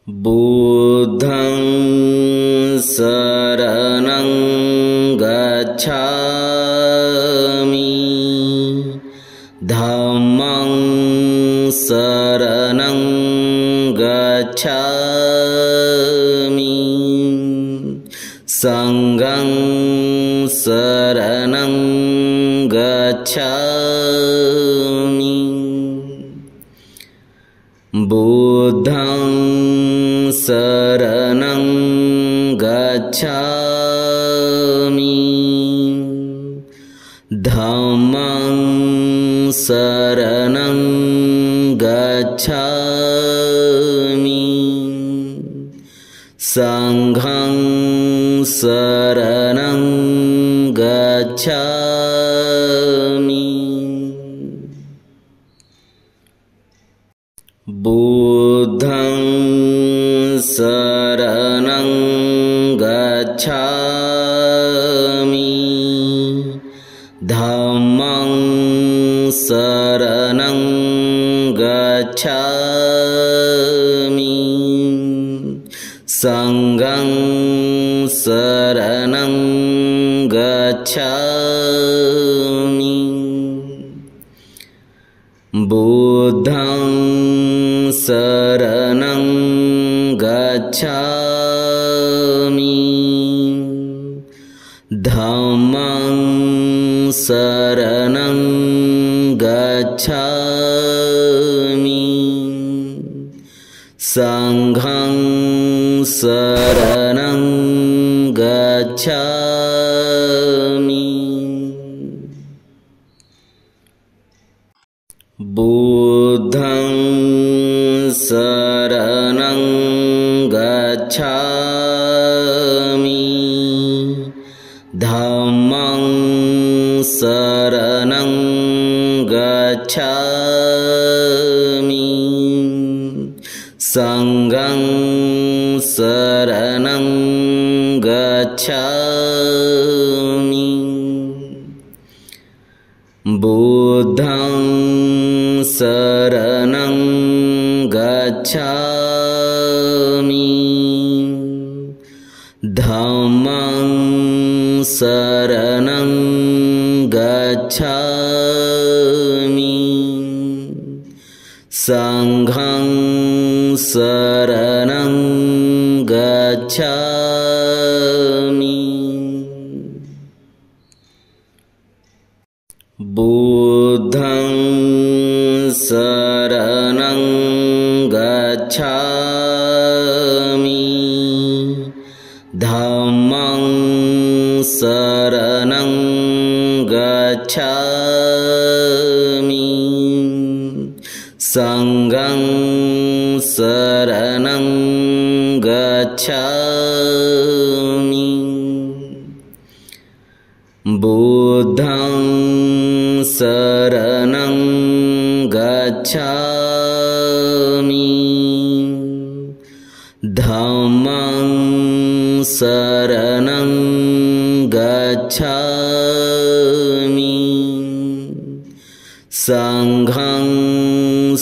बुद्धं शरणं गच्छामि धम्मं शरणं गच्छामि संघं शरणं गच्छामि बुद्धं शरणं गच्छामि धम्मं शरणं गच्छामि संघं शरणं गच्छामि बुद्धं शरणं गच्छामि धम्मं शरणं गच्छामि संघं शरणं गच्छामि बुद्धं शरणं गच्छामि धम्मं शरणं गच्छामि संघं शरणं गच्छामि बुद्धं शरणं गच्छामि धम्मं शरणं गच्छामि संघं शरणं गच्छामि बुद्धं शरणं गच्छामि धम्मं शरणं गच्छामि संघं शरणं गच्छामि बुद्धं शरणं गच्छामि धम्मं शरणं गच्छामि संघं शरणं गच्छामि बुद्धं शरणं गच्छामि धम्मं शरणं गच्छामि संघं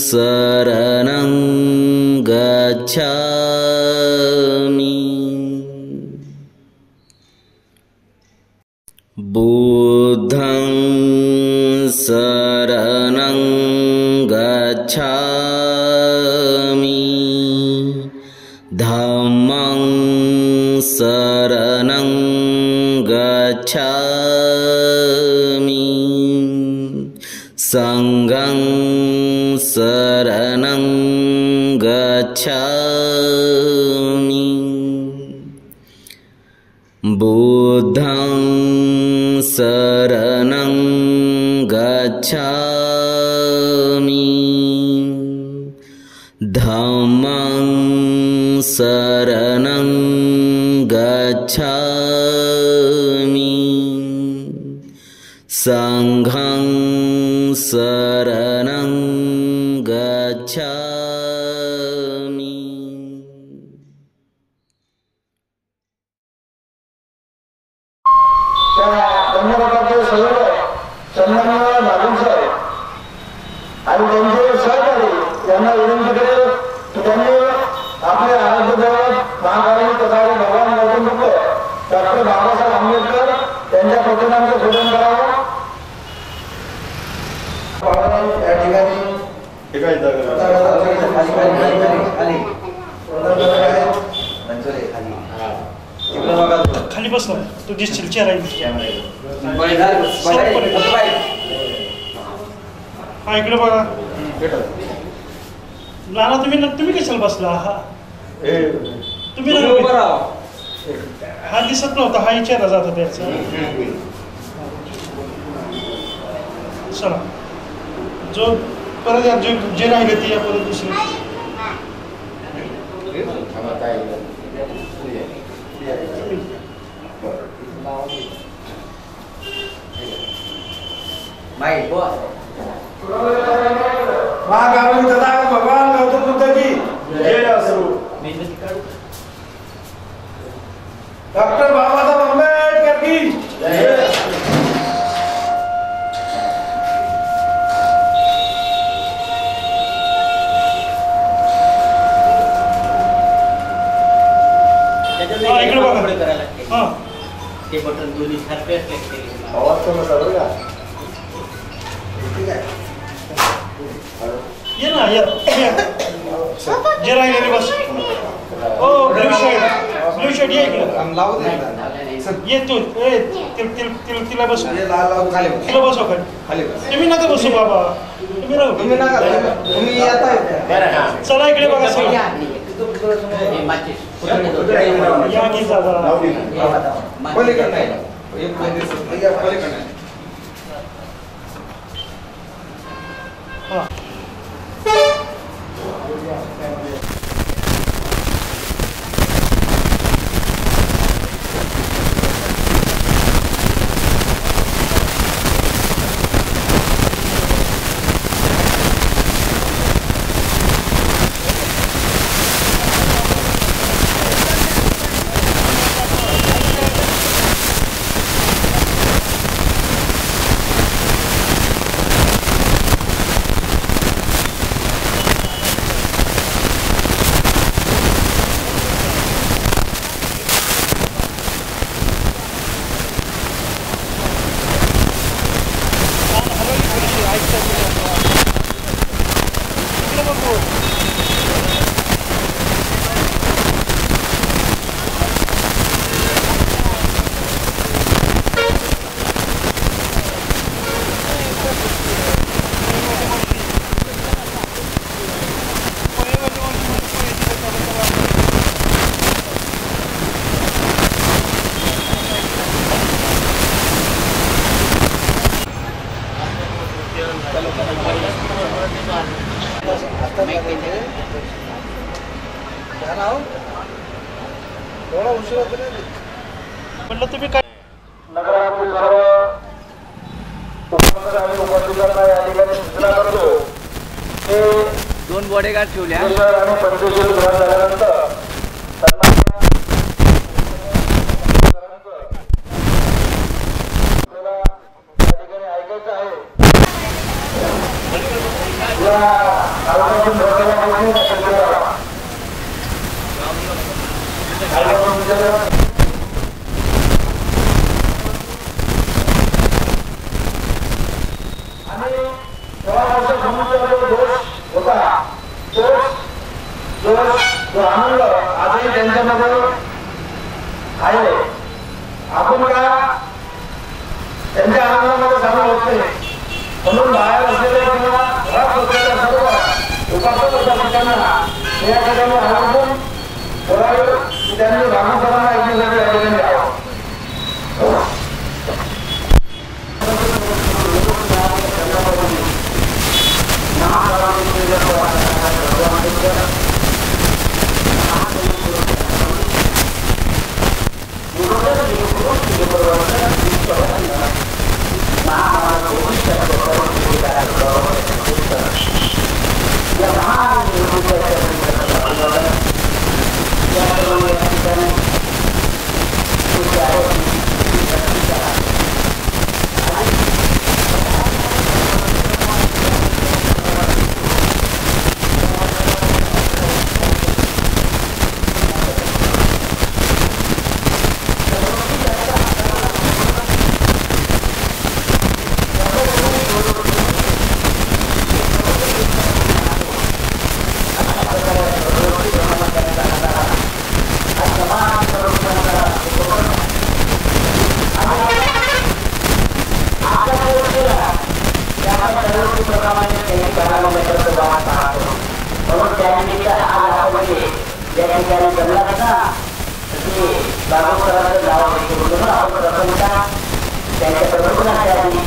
शरणं गच्छामि बुद्धं शरणं गच्छामि धम्मं शरणं गच्छामि संघं शरणं गच्छामि बुद्धं शरणं गच्छामि धम्मं शरणं गच्छामि संघं शरणं गच्छामि धन्यवादाचे सर्व सन्माननीय नागरिक साहेब आणि त्यांचे सहकारी यांना विनंती करेल की त्यांनी आपले डॉक्टर बाबासाहेब आंबेडकर त्यांच्या प्रतिमांचं पूजन करावं. या ठिकाणी खाली बस ना तू दिसशील चेहरा हा इकडे बघा. नाना तुम्ही कशाला बसला? हा तुम्ही हा दिसत नव्हता, हा चेहरा जात त्याचा. चला जो परत जे राहिले ते या परत दुसरे. महाकारुण्य तथागत भगवान गौतम बुद्ध की जय असो. डॉक्टर बाबासाहेब आंबेडकर की जय. इकडे बघा. हा ते बटन दोन्ही सारखे असले आवाज कमी करू का? ये ना ये जे राहिले बस. हो ब्लू शर्ट ये इकडे ये तू. तिला बस, तिला बसव खाली. तुम्ही नका बसू बाबा, तुम्ही राहू. चला इकडे बघा सगळं. या की जागा हा. म्हटलं तुम्ही काय नगरातील सर्व उपस्थित आणि उपस्थितांना या ठिकाणी सूचना करतो की 2 बॉडीगार्ड ठेवल्या आणि पंचशील ग्रहण झाल्यानंतर ऐकायचं आहे. आनंद आजही त्यांच्यामध्ये आहे. आपण का त्यांच्या आनंदामध्ये सामील होत नाही, म्हणून बाहेर असलेले किंवा घरात बसलेल्या सर्व उपासक उपासिकांना या ठिकाणी आवर्जून बोलावे की त्यांनी भागवतांना ऐकण्यासाठी या ठिकाणी यावं. ठिकाणी जमला कसा तुम्ही बागोदराचं नाव घेतो ना आपण प्रथमतः त्यांच्या प्रवर्तनाच्या आधी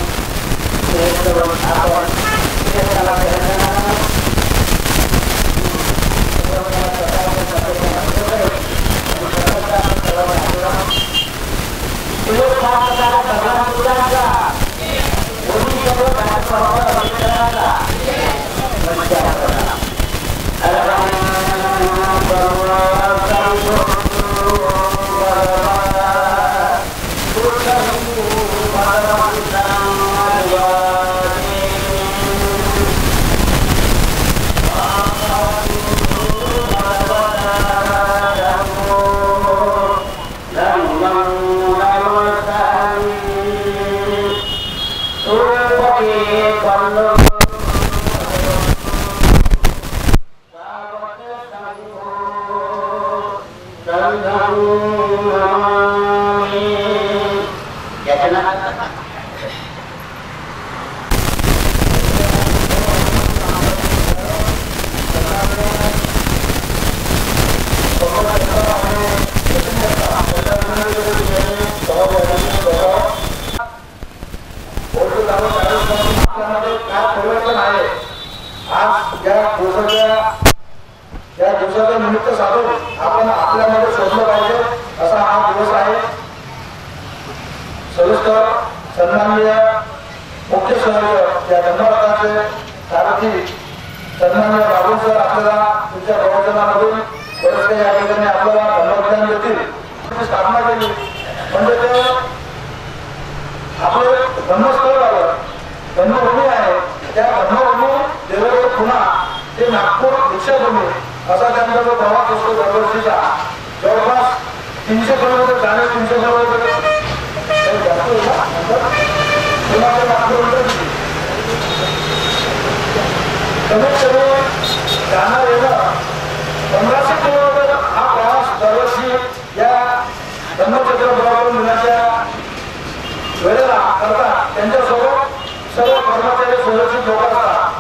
आपण या दिवसाच्या निमित्त साधून आपण आपल्यामध्ये शोधलं पाहिजे असा हा दिवस आहे. सविस्तर सन्माननीय मुख्य सहकार्य या धर्मरथाचे सारथी सन्माननीय राहुल सर आपल्याला तुमच्या प्रवचनामधून बरेच काही या ठिकाणी आपल्याला धर्मज्ञान देतील. स्थापना केली म्हणजे ते आपले धर्मस्थळ झालं, धर्मभूमी आहे. त्या धर्मभूमी देवेंद्र पुन्हा ते नागपूर दीक्षाभूमी असा त्यांचा जो प्रवास असतो दरवर्षीचा जवळपास 300 किलोमीटर जाणे 300 किलोमीटर कमीत कमी जाणं येणं 1500 किलोमीटर हा प्रवास दरवर्षी या धर्मचक्र प्रवर्तन दिनाच्या वेळेला करतात. त्यांच्यासोबत सर्व कर्मचारी सुरक्षित लोक असतात.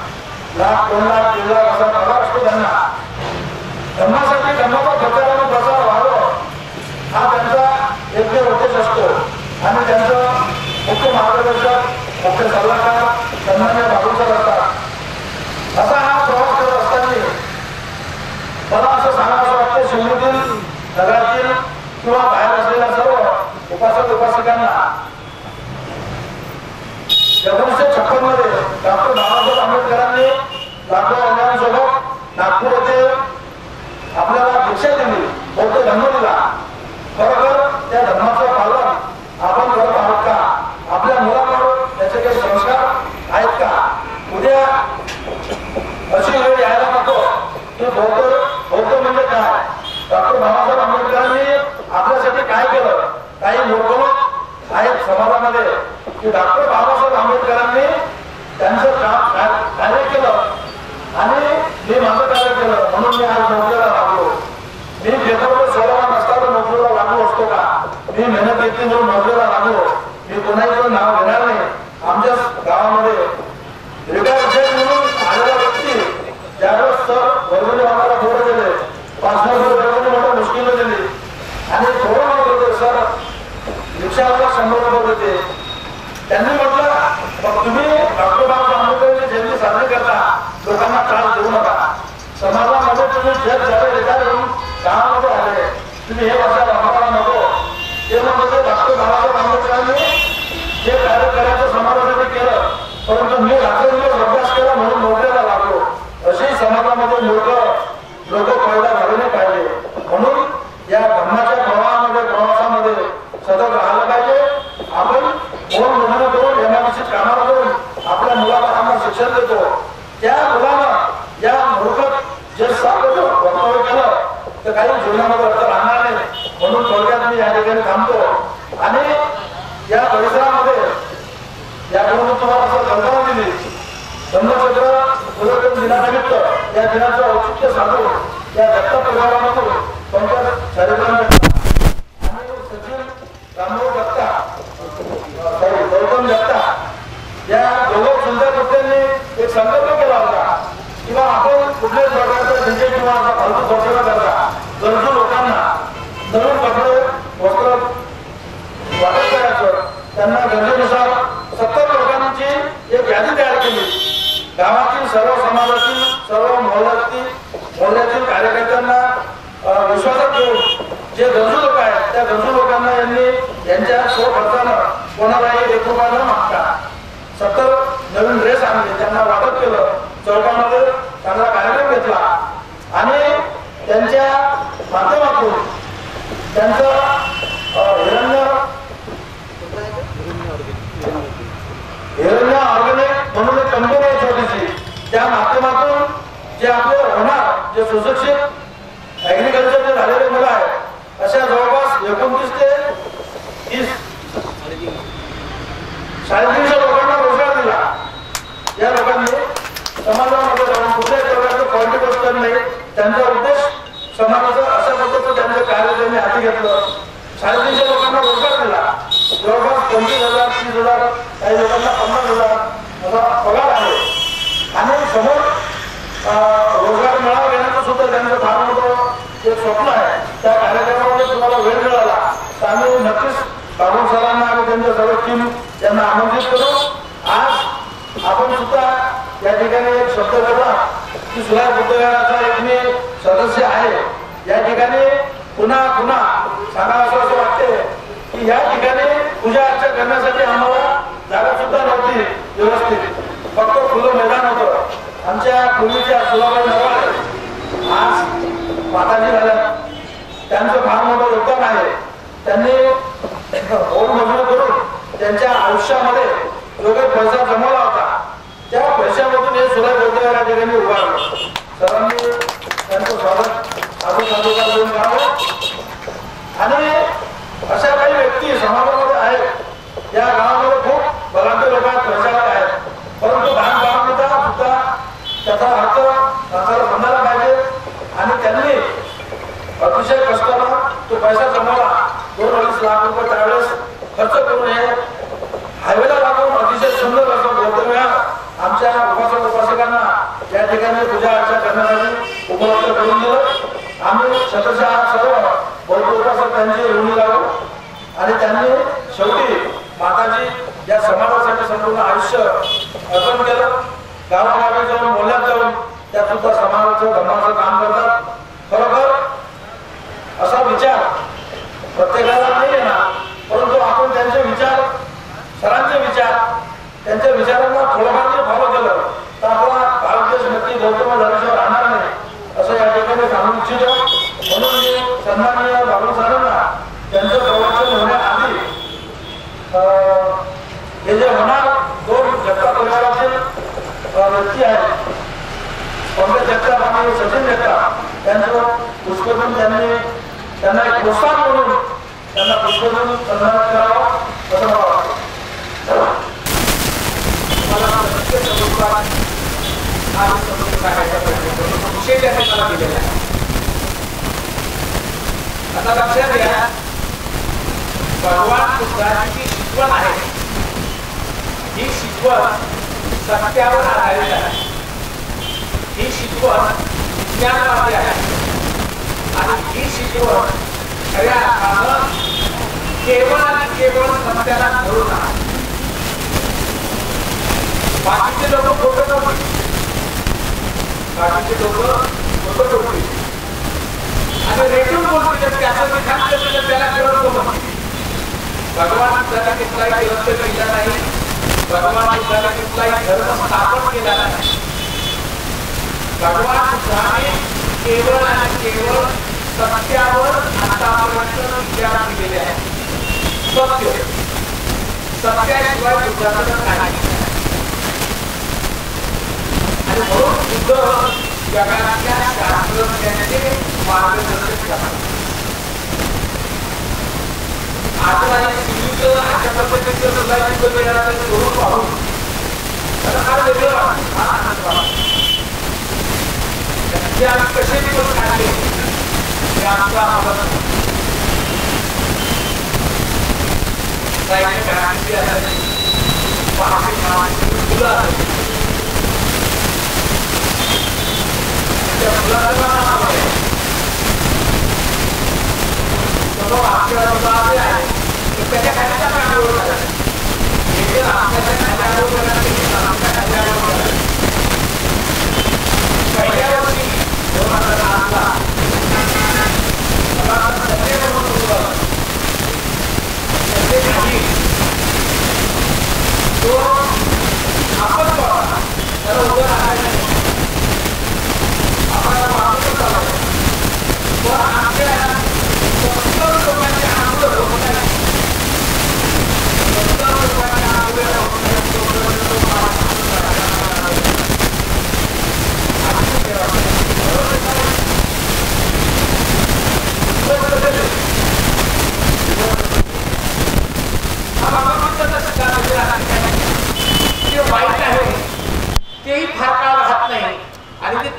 1,00,000, 2,00,000, 3,00,000 असा पगार असतो त्यांना. धर्मासाठी धर्माचा प्रचार आणि प्रसार व्हावं हा त्यांचा एक उद्देश असतो आणि त्यांचं मुख्य मार्गदर्शक मुख्य सल्लागार सन्मान्य बाबूसर असतात. असा हा प्रवास करत असताना मला असं सांगायचं वाटतं शिवनेरीतील नगरातील किंवा बाहेर असलेल्या सर्व उपासक उपासिकांना 1956 मध्ये डॉक्टर बाबासाहेब आंबेडकरांनी डॉक्टर अण्णांसोबत नागपूर येथे आपल्याला दीक्षा दिली, बौद्ध धर्म दिला. खरोखर त्या धर्माचं पालन आपण करत आहोत का? आपल्या मुलांवर त्याचे काही संस्कार आहेत का? उद्या अशी वेळ यायला नको की बौद्ध म्हणजे काय? डॉक्टर बाबासाहेब आंबेडकरांनी आपल्यासाठी काय केलं? काही लोक आहेत समाजामध्ये की डॉक्टर बाबासाहेब आंबेडकरांनी त्यांचं कार्य केलं आणि मी माझं कार्य केलं म्हणून मी आज नोकरीला लागलो. मी पेपरवर 16 नसता नोकरीला लागलो असतो का? मी मेहनत घेतली म्हणून नोकरीला लागलो. मी कोणाचं नाव घेणार नाही. आमच्या गावामध्ये रिटायर्ड जज म्हणून आलेला व्यक्ती ज्यावेळेस सर वर्गणी आम्हाला थोडं दिले 500 रुपये मोठं मुश्किल दिली आणि थोडं म्हणत होते सर रिक्षावाला 100 रुपये देते. त्यांनी म्हटलं तुम्ही डॉक्टर बाबासाहेब आंबेडकरांची जयंती साजरी करता, लोकांना त्रास देऊ नका. समाजामध्ये तुम्ही जग झाले रिटायर होऊन गावामध्ये आले, तुम्ही हे वर्षा वापरायला नको. ते म्हणजे डॉक्टर बाबासाहेब आंबेडकरांनी जे कार्य करायचं समाजासाठी केलं, परंतु मी रात्रंदिवस अभ्यास केला म्हणून नोकरीला लागलो. अशी समाजामध्ये लोक पैदा झाले नाही पाहिजे. म्हणून या धर्माच्या प्रवासामध्ये सतत राहिलं पाहिजे. आपण कोण निर्णय करून एमआयडीसी कामाला करून आपल्या मुलाबाळांना शिक्षण देतो. त्या मुलानं या मूर्खत जे वक्तव्य केलं तर काही जीवनामध्ये अर्थ राहणार नाही. म्हणून थोडक्यात मी या ठिकाणी थांबतो आणि या परिसरामध्ये याकडून तुम्हाला असं कल्पना दिली. धर्मचक्र प्रवर्तन दिनानिमित्त या दिनाचं औचित्य साधून या दत्त परिवारामधून पंकज शरीराम आणि सचिन रामभाऊ गौतम दत्ता या दोघं सुंदर व्यक्तींनी एक संकल्प केला होता किंवा आपण कुठल्याच प्रकारचा डीजे किंवा फालतू घोषणा करता गरजू विश्वासात घेऊन जे गरजू लोक आहेत त्या गरजू लोकांना यांनी यांच्या स्वखर्चानं कोणालाही एक रुपया न मागता 70 नवीन ड्रेस आणले, त्यांना वाटप केलं, चौकामध्ये चांगला कार्यक्रम घेतला आणि त्यांच्या माध्यमातून त्यांचं हिरण्य ऑर्गॅनिक म्हणून एक कंपनी आहे छोटीशी, त्या माध्यमातून जे आपले होणार जे सुशिक्षित ऍग्रिकल्चरचे झालेले मुलं आहेत अशा जवळपास 29 ते 30 350 लोकांना रोजगार दिला. या लोकांनी समाजामध्ये जाऊन कुठल्याही प्रकारचं पॉलिटिकल नाही, त्यांचा उद्देश समाजाचं अशा पद्धतीचं त्यांचं कार्य त्यांनी हाती घेतलं. 350 लोकांना रोजगार दिला, जवळपास 25,000 30,000 काही लोकांना 50,000 असा पगार आहे. आणि समोर रोजगार मेळावा घेण्याचं सुद्धा त्यांचं फार मोठं एक स्वप्न आहे. त्या कार्यक्रमामध्ये तुम्हाला वेळ मिळाला तर आम्ही नक्कीच बाबू सरांना आणि त्यांच्या सर्व टीम यांना आमंत्रित करू. आज आपण सुद्धा या ठिकाणी एक शब्द बोलला की सुधार बुद्धविहाराचा एक मी सदस्य आहे. या ठिकाणी पुन्हा पुन्हा सांगावं असं वाटते की या ठिकाणी पूजा अर्चा करण्यासाठी आम्हाला जागा सुद्धा नव्हती व्यवस्थित, फक्त खुलं मैदान होतं. आमच्या पूर्वीच्या सुलाबाई नरवाडे आज माताजी झाल्या, त्यांचं फार मोठं योगदान आहे. त्यांनी ओढ मजुरी करून त्यांच्या आयुष्यामध्ये जो काही पैसा जमवला होता त्या पैशामधून हे सुधार बुद्धविहार या ठिकाणी उभारलं. सरांनी त्यांचं स्वागत साधूसाधूला देऊन करावं. आणि अशा काही व्यक्ती समाजामध्ये आहेत, या गावामध्ये खूप बलाढ्य लोक आहेत, पैशावाले आहेत, परंतु लहान बाळांचा सुद्धा त्याचा अर्थ आपल्याला समजायला पाहिजे. आणि त्यांनी अतिशय कष्टानं तो पैसा जमवला. 2-2.5 लाख रुपये त्यावेळेस खर्च करून हे हायवेला लागून अतिशय सुंदर असं बुद्धविहार आमच्या उपासक उपासकांना या ठिकाणी पूजा अर्चा करण्यासाठी उपलब्ध करून दिलं. आम्ही शतशः सर्व बौद्ध उपासक त्यांची ऋणी लागू आणि त्यांनी शेवटी माताजी या समाजासाठी संपूर्ण आयुष्य अर्पण केलं. गावागावी जाऊन बोलण्यात जाऊन त्या सुद्धा समाजाचं धर्माचं काम करतात. खरोखर असा विचार प्रत्येकाला नाही येणार, परंतु आपण त्यांचे विचार, सरांचे विचार, त्यांच्या विचारांना थोडंफार जे फॉलो केलं तर आपला भारत देश नक्की गौतम झाल्याशिवाय राहणार नाही असं या ठिकाणी सांगू इच्छितो. म्हणून मी सन्माननीय बाबू सरांना त्यांचं प्रवचन होण्याआधी हे जे होणार 2 जगताप परिवारातील व्यक्ती आहेत, पंकज जगताप आणि सचिन जगताप, त्यांचं पुष्पगुण त्यांना एक प्रोत्साहन म्हणून त्यांना पुष्पगुण सन्मानित करावा असं मला वाटतं. आता लक्षात घ्या, भगवान बुद्धाची शिकवण आहे, ही शिकवण सत्यावर आधारित आहे, ही शिकवण विज्ञानवादी आहे आणि ही शिकवण खऱ्या अर्थानं केवळ आणि केवळ सत्याला धरून आहे. बाकीचे लोक खोटं नव्हते, बाकीचे लोक खोटं नव्हते आणि रेटून बोलतील, त्याचं विधान केलं त्याला कळत नव्हतं. भगवान बुद्धाने कुठलाही ग्रंथ लिहिला नाही, भगवान बुद्धाने कुठलाही धर्म स्थापन केला नाही. भगवान बुद्धाने केवळ आणि केवळ सत्यावर आतापर्यंत विचार केलेले आहे. सत्य, सत्याशिवाय बुद्धाचं काही. आणि म्हणून बुद्ध जगातल्या शास्त्रज्ञांचे मार्गदर्शन करतात. आता अशा पद्धतीचं स्वरूप पाहून फार वेगळं वाटतं, फार आनंद वाटतो. ते आम्ही कसे दिवस काढले हे आमचा आवाज पहिल्या वर्षी 2008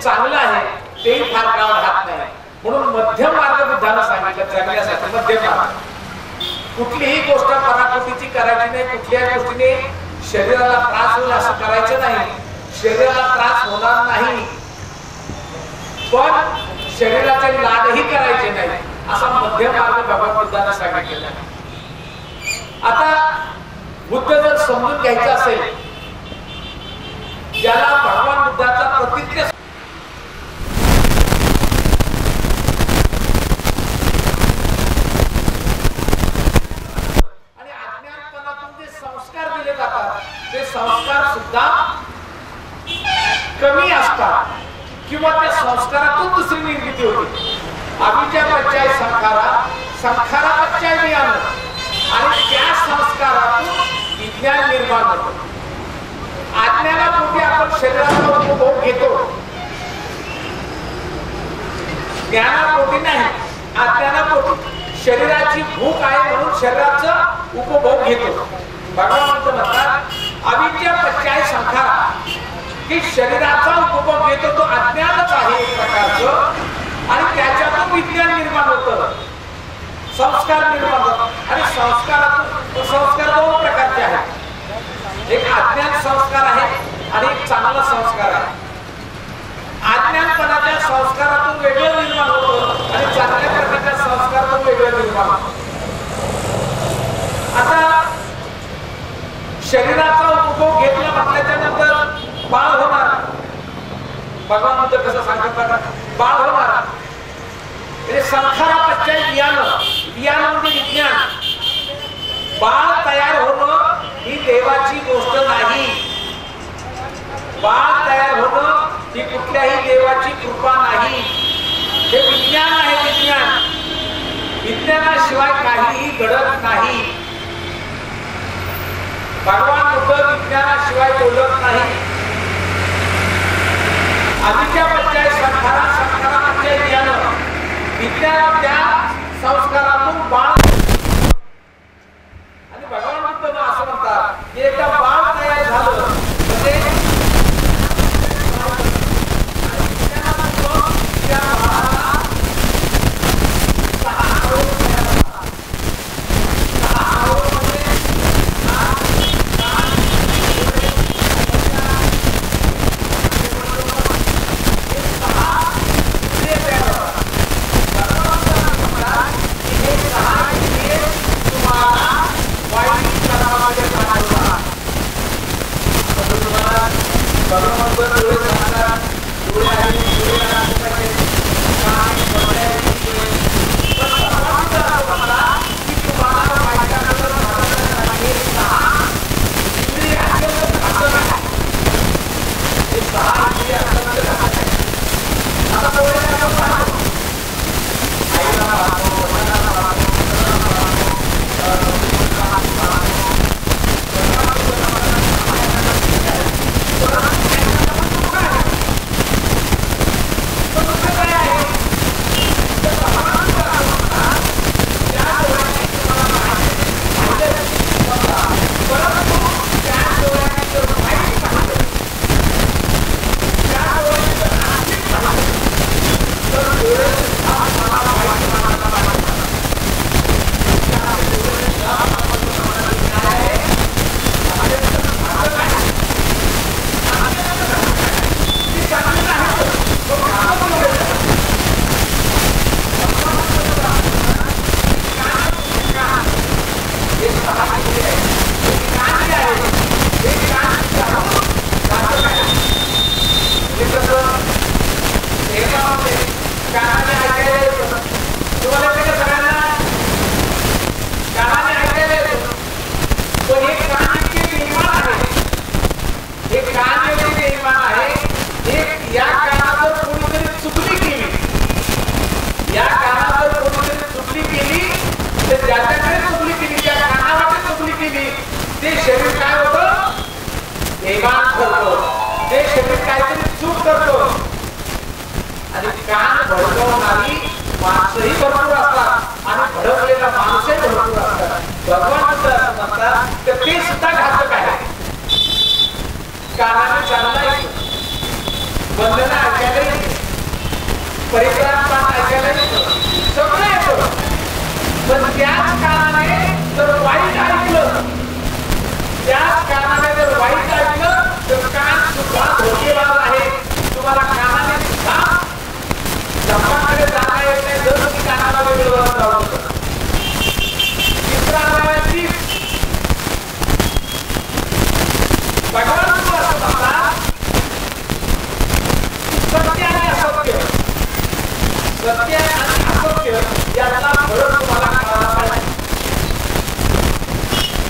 चांगलं आहे तेही फार काळ राहत नाही. म्हणून मध्यम मार्ग बुद्धानं सांगितलं जगण्यासाठी. मध्यम मार्ग, कुठलीही गोष्ट पराकोटीची करायची नाही, कुठल्याही गोष्टीने शरीराला त्रास होईल असं करायचं नाही. शरीराला त्रास होणार नाही पण शरीराचे लाडही करायचे नाही, असा मध्यम मार्ग भगवान बुद्धानं सांगितलेला आहे. आता बुद्ध जर समजून घ्यायचं असेल, ज्याला भगवान बुद्धाचा प्रतिज्ञा आणि अज्ञानपणातून जे संस्कार दिले जातात ते संस्कार सुद्धा कमी असतात किंवा त्या संस्कारातून दुसरी निर्मिती होते. अभिजय पच्चय संखारा, संखारा पच्चय ज्ञान, आणि त्या संस्कारातून विज्ञान निर्माण होतं. अज्ञानापोटी आपण शरीराचा उपभोग घेतो, ज्ञानापोटी नाही, अज्ञानापोटी. शरीराची भूक आहे म्हणून शरीराचा उपभोग घेतो. भगवान म्हणतात अविद्या पच्चय संखारा, की शरीराचा उपभोग घेतो तो अज्ञानच आहे एक प्रकारचं, आणि त्याच्यातून विज्ञान निर्माण होतं, संस्कार निर्माण होतात. आणि संस्कार दोन प्रकारचे आहेत, एक अज्ञान संस्कार आहे आणि एक चांगला संस्कार आहे. अज्ञानपणाच्या संस्कारातून वेगळं निर्माण होतं आणि चांगल्या प्रकारच्या संस्कारातून वेगळं निर्माण होतं. आता शरीराचा उपभोग घेतला म्हटल्याच्या नंतर बाळ होणार. भगवान बुद्ध कसं सांगतात, बाळ होणार. संखारा पच्चय ज्ञान, ज्ञान म्हणजे विज्ञान. बाळ तयार होणं ही देवाची गोष्ट नाही. बाळ तयार होणं ही कुठल्याही देवाची कृपा नाही. हे विज्ञान आहे. विज्ञान, विज्ञानाशिवाय काहीही घडत नाही. भगवान बुद्ध विज्ञानाशिवाय बोलत नाही. अविद्या पच्चय संखारा, संखारा पच्चय ज्ञान. विज्ञान त्या संस्कारातून बाळ, आणि भगवान बुद्ध असं म्हणतात की एकदा बाळ तयार झालं म्हणजे लावलं. तिसरा आहे जीभ. भगवान असं म्हणतात सत्य आणि असत्य, सत्य आणि असत्य यातला फरक तुम्हाला कळाला पाहिजे.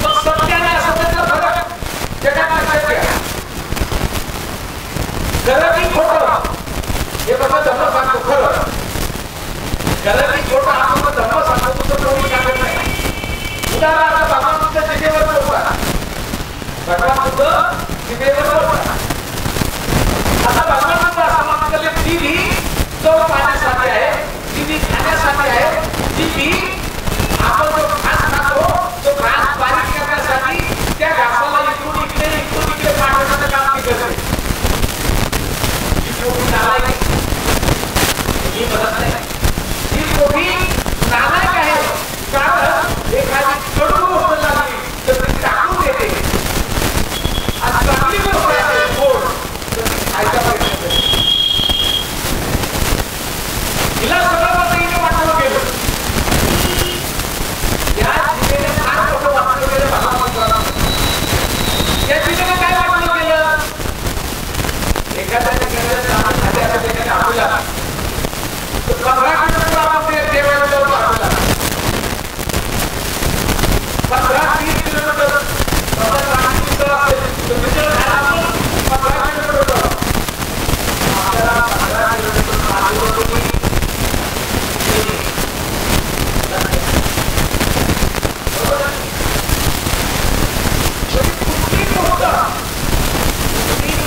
मग सत्य आणि असत्याचा फरक जगात लक्षात घ्या. खरं की खोटं हे बघा धर्म सांगतो. खरं खरं की खोटं आपण धर्म सांगतो तर कोणी सांगत नाही. उदाहरणार्थ भगवान बुद्ध जिभेवर बोलतात. भगवान बुद्ध जिभेवर बोलतात. आता भगवान बुद्ध असं म्हणतात की जीभ ही चव पाहण्यासाठी आहे, जीभ ही खाण्यासाठी आहे, जीभ ही आपण जो घास खातो तो घास बारीक करण्यासाठी त्या घासाला इकडून इकडे पाठवण्याचं काम ती करते. ही मदत नाही. ही मोठी नालायक आहे. कारण एखादी कडू गोष्ट लागली तर ती टाकून देते आणि चांगली गोष्ट आहे गोड तर ती खायचा प्रयत्न करते. हिला सगळं पद्धतीने वाटलं गेलं. या जिभेने फार मोठं वाटलं गेलं. या जिभेने काय वाटलं गेलं? एखाद्या ठिकाणी आपल्याला 15 किलोमीटर आपण ते देवाला जाऊ. आपल्याला 15-30 किलोमीटर 15 किलोमीटर असेल तर तिथे आपण 15 किलोमीटर जाऊ. आपल्याला 15 किलोमीटर मागे कुठली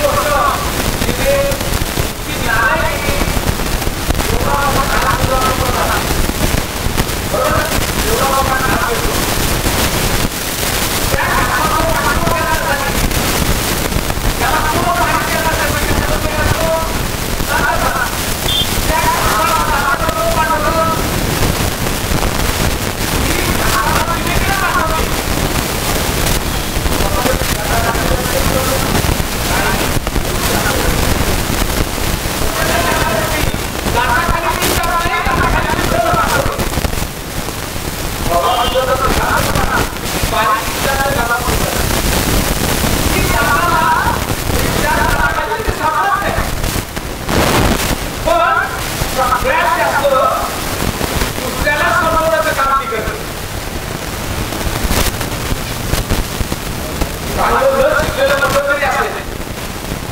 गोष्ट तिथे नारायण दुसऱ्याला समजण्याचं काम ती करते. शिकलेलं नसलं तरी असेल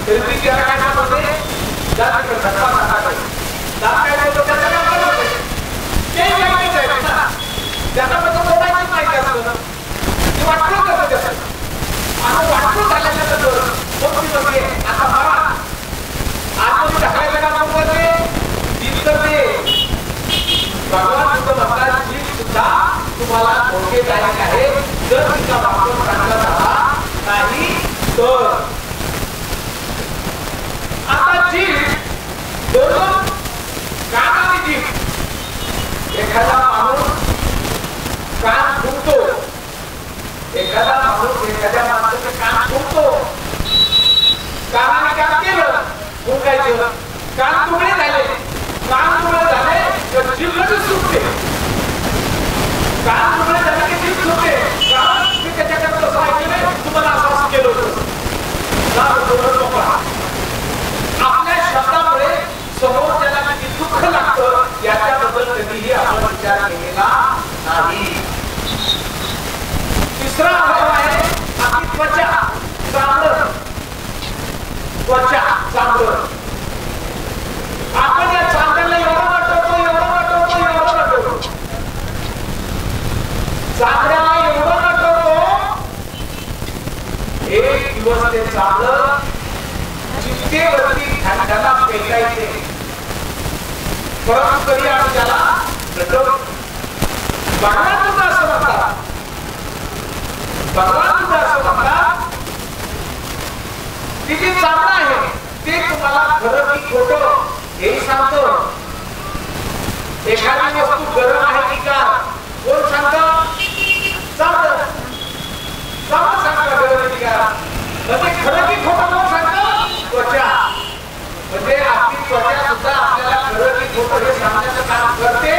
तरी ती त्याला काय सांगते जात काय बोलतो त्याचं काम करते. ते माहितीच आहे ना त्याचा बद्दल बोलायचीच माहिती असतं. ते वाटलं कसं त्याचं आणि वाटलं झाल्यानंतर मग ती म्हणते आता मारा आतमध्ये ढकलायचं काम करते. भगवान बुद्ध म्हणतात जीभ सुद्धा तुम्हाला धोकेदायक आहे जर तिचा वापर चांगला झाला नाही तर. आता जीभ दोन कान आणि जीभ. एखादा माणूस कान फुंकतो, एखादा माणूस एखाद्या माणसाचं कान फुंकतो. कानाने काम केलं फुंकायचं, कान तुकडे झाले, कान तुकडे झाले तर जीभ लगेच सुटते. कान तुकडे झाले की जीभ सुटते. कारण मी त्याच्याकडे तसं ऐकलं तुम्हाला असं केलं होतं. आपल्या शब्दामुळे समोरच्याला किती दुःख लागतं याच्याबद्दल कधीही आपण विचार केलेला नाही. तिसरा अनुभव आहे आपली त्वचा. चांगलं त्वचा चांगलं. आपण या चांगल्याला एवढं वाटवतो चांगल्याला एवढं वाटवतो एक दिवस ते चांगलं चित्तेवरती त्याला पेटायचे. परंतु कधी आपण त्याला नटवतो. भगवान बुद्ध असं म्हणतात की जे चांगलं आहे ते तुम्हाला खरं की खोटं हे सांगतो. एखादी वस्तू गरम आहे की का कोण सांगतं? चांगलं सांगतं गरम की का. म्हणजे खरं की खोटं कोण सांगतं? त्वचा. म्हणजे आपली त्वचा सुद्धा आपल्याला खरं की खोटं हे सांगण्याचं काम करते.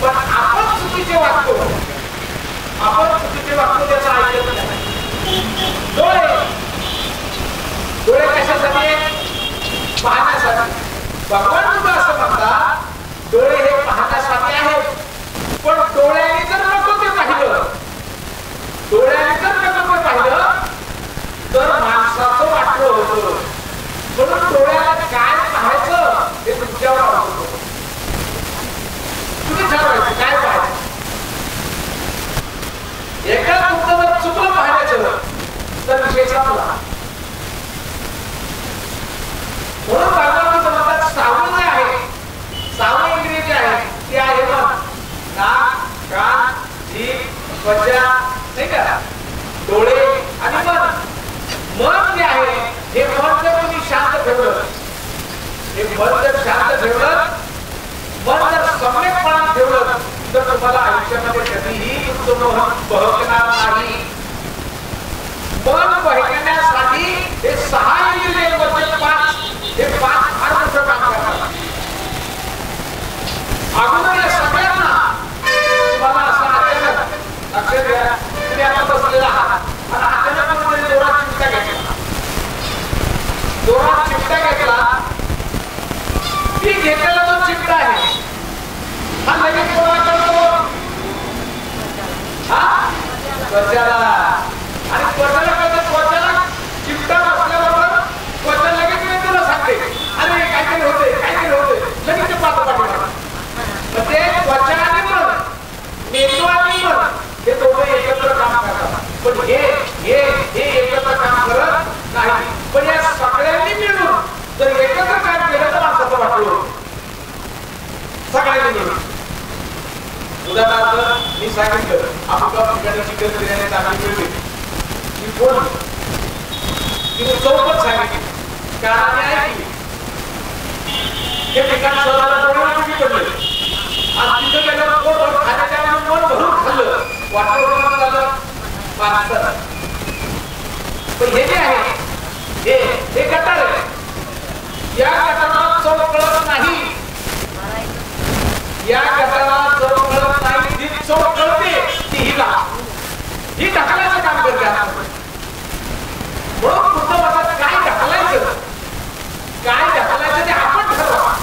पण आपण चुकीचे भगवान सुद्धा असं म्हणतात, डोळे हे पाहण्यासाठी आहेत, पण डोळ्याने जर नको ते पाहिलं, डोळ्याने जर नको ते पाहिलं तर माणसाचं वाटलं होतं. म्हणून डोळ्याला काय पाहायचं हे तुमच्यावर अवलंबून. तुम्ही ठरवायचं काय पाहायचं. एका तुमचं जर चुकलं पाहायचं तर विषय संपला. म्हणून भगवान म्हणतात सावं जे आहे, सावं इंद्रिय जे आहे ते आहे मन, नाक, कान, जीभ, त्वचा, नाही का, डोळे आणि मन. मन जे आहे हे मन जर तुम्ही शांत ठेवलं, हे मन जर शांत ठेवलं, मन जर सम्यकपणात ठेवलं तर तुम्हाला आयुष्यामध्ये कधीही तुमचं मन बहकणार नाही. मन बहकण्यासाठी हे 6 इंद्रिय वरचे 5 हे 5 फार मोठं काम करतात. अगोदर या सगळ्यांना तुम्हाला असं अचानक लक्षात घ्या, तुम्ही आता बसलेला आहात आणि अचानक मध्ये जोरात चिमटा घेतला, जोरात चिमटा घेतला, ती घेतलेला जो चिमटा आहे हा लगेच कोणाला करतो, हा त्वचाला. आणि त्वचाला करतो, त्वचाला चिमटा बसल्याबरोबर त्वचा लगेच मी तुला सांगते अरे काहीतरी होते, काहीतरी होते, लगेच ते पाहतो पाठवणार. मग ते त्वचा आणि मन, मेंदू आणि मन हे दोघं एकत्र काम करतात. पण हे एकत्र काम करत नाही. पण या सगळ्यांनी मिळून जर एकत्र काम केलं तर माणसाचं वाटलं सगळ्यांनी मिळून. उदाहरणार्थ मी सांगितलं आपण ठिकाणी चिकन बिर्याणी चांगली मिळते, ती कोण तिने चौकट सांगितली, कारण ऐकली हे ठिकाण शहराला डोळ्याला पडले आणि तिथं गेल्यावर पोट खाण्याच्या मन भरून खाल्लं, वाटलं झालं माणसाला. पण हे जे आहे हे गटार आहे, या गटाराला चव कळत नाही, या गटाराला चव कळत नाही, ती चव कळते ती हिला, ही ढकलायचं काम करते. म्हणून पुढचं म्हणतात काय ढकलायचं, काय ढकलायचं ते आपण ठरवा.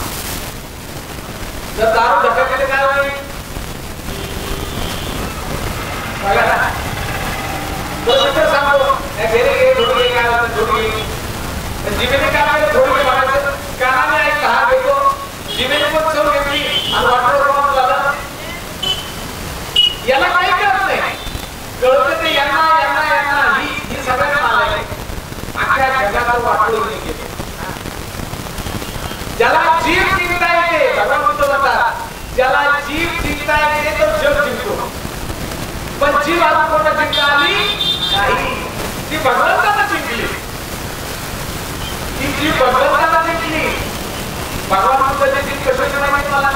जर दारू ढकलले काय होईल बघा ना, तर सांगतो घे थोडी काय होतं, थोडी जिमेने काय केलं, थोडी बघायचं, कानाने ऐकलं हा घेतो, जिमेने पण चव घेतली आणि वाटलं झालं. याला काही कळत नाही, कळत ते यांना यांना यांना ही सगळ्यांना आलाय. अख्ख्या जगाला वाटलं नाही. ज्याला जीव जिंकता येते, भगवान बुद्ध म्हणतात ज्याला जीव जिंकता येते तो जग जिंकतो. पण जीव आज कोणा जिंकता आली नाही, ती भगवंताला जिंकली, ती जीव भगवंताला जिंकली. भगवान बुद्धाची जीव कशाची माहिती मला,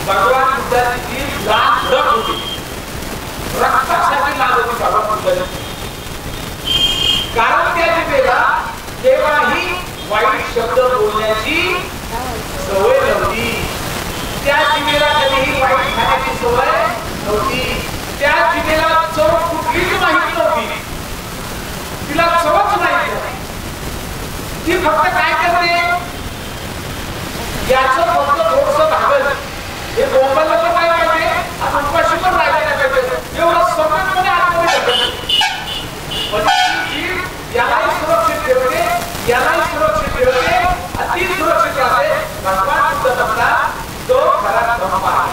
भगवान बुद्धाची जीव लाल रक्त होती, रक्तासाठी लाल होती भगवान बुद्धाची. कारण त्या जिभेला केव्हाही वाईट शब्द बोलण्याची सवय नव्हती, त्या जिभेला कधीही वाईट खाण्याची सवय नव्हती, त्या जिभेला चव कुठलीच माहिती नव्हती, तिला चवच माहिती नव्हती. ती फक्त काय करते, याचं फक्त थोडंसं भागल, हे बोंबाला पण काय पाहिजे आणि उपाशी पण राहायला पाहिजे, एवढं समजपणे आतमध्ये ढकलते. यालाही सुरक्षित ठेवते, यालाही सुरक्षित ठेवते, अति सुरक्षित राहते. भगवान बुद्ध म्हणतात तो खरा धम्म आहे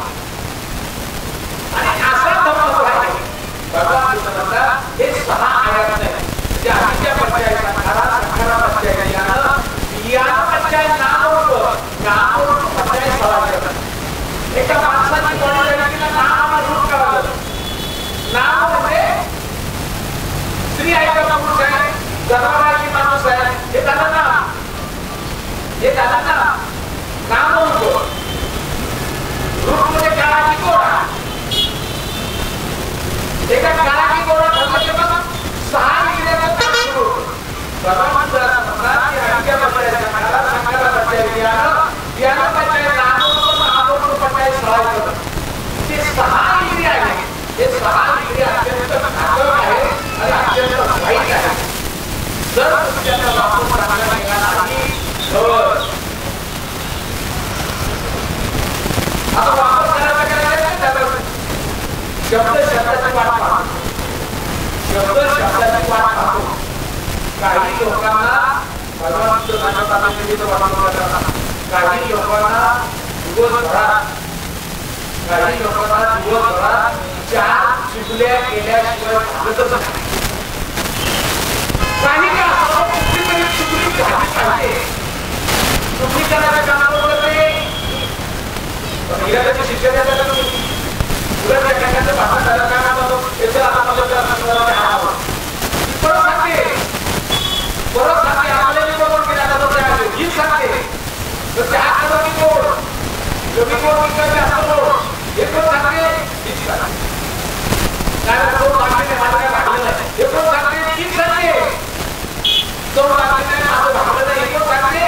आणि असा धम्म जो आहे भगवान बुद्ध म्हणतात हे 6 आयात नाही, जे आधीच्या पर्याय संखारा संखारा पर्याय ज्ञान पर्याय नामरूप पर्याय 6 करतात. एका माणसाची बॉडी व्यक्तीला नाम रूप करावं. नाम म्हणजे स्त्री आहे का पुरुष आहे, जनावराची माणूस आहे, हे झालं ना, हे झालं ना नाम रूप. रूप म्हणजे काळाची गोरा, एका काळाची गोरा ठरलं की मग 6 इंद्रियाचं काम सुरू. भगवान बुद्ध म्हणतात की आजच्या पर्यायाचा काळा संखारा पर्याय ज्ञान पर्याय नामरूप नामरूप पर्याय 6 करतात. ते 6 इंद्रिय आहेत, हे 6 इंद्रिय अत्यंत घातक आहे आणि अत्यंत वाईट आहे. जर तुम्ही त्यांना वापरून चांगला निघाला नाही तर काही लोकांना भगवान काही लोकांना दिवसभरात चार चुगल्या केल्याशिवाय भागतच नाही. काही का कुठली तरी चुगली झाली पाहिजे. चुगली करायचं काम होतं ते इरादाची शिक्षा द्यायचं का तुम्ही उलट एखाद्याचं भाषण झालं काय म्हणतो याचं आता मला परत सांगते आपल्याला बरोबर केला जातो हीच सांगते तर त्या कमी गोड कमी गोड विकायचे असतो हे पण सांगते हीच सांगते कारण तो सांगते माझं काय भागलं नाही हे पण सांगते हीच सांगते तो सांगते माझं भागलं नाही हे पण सांगते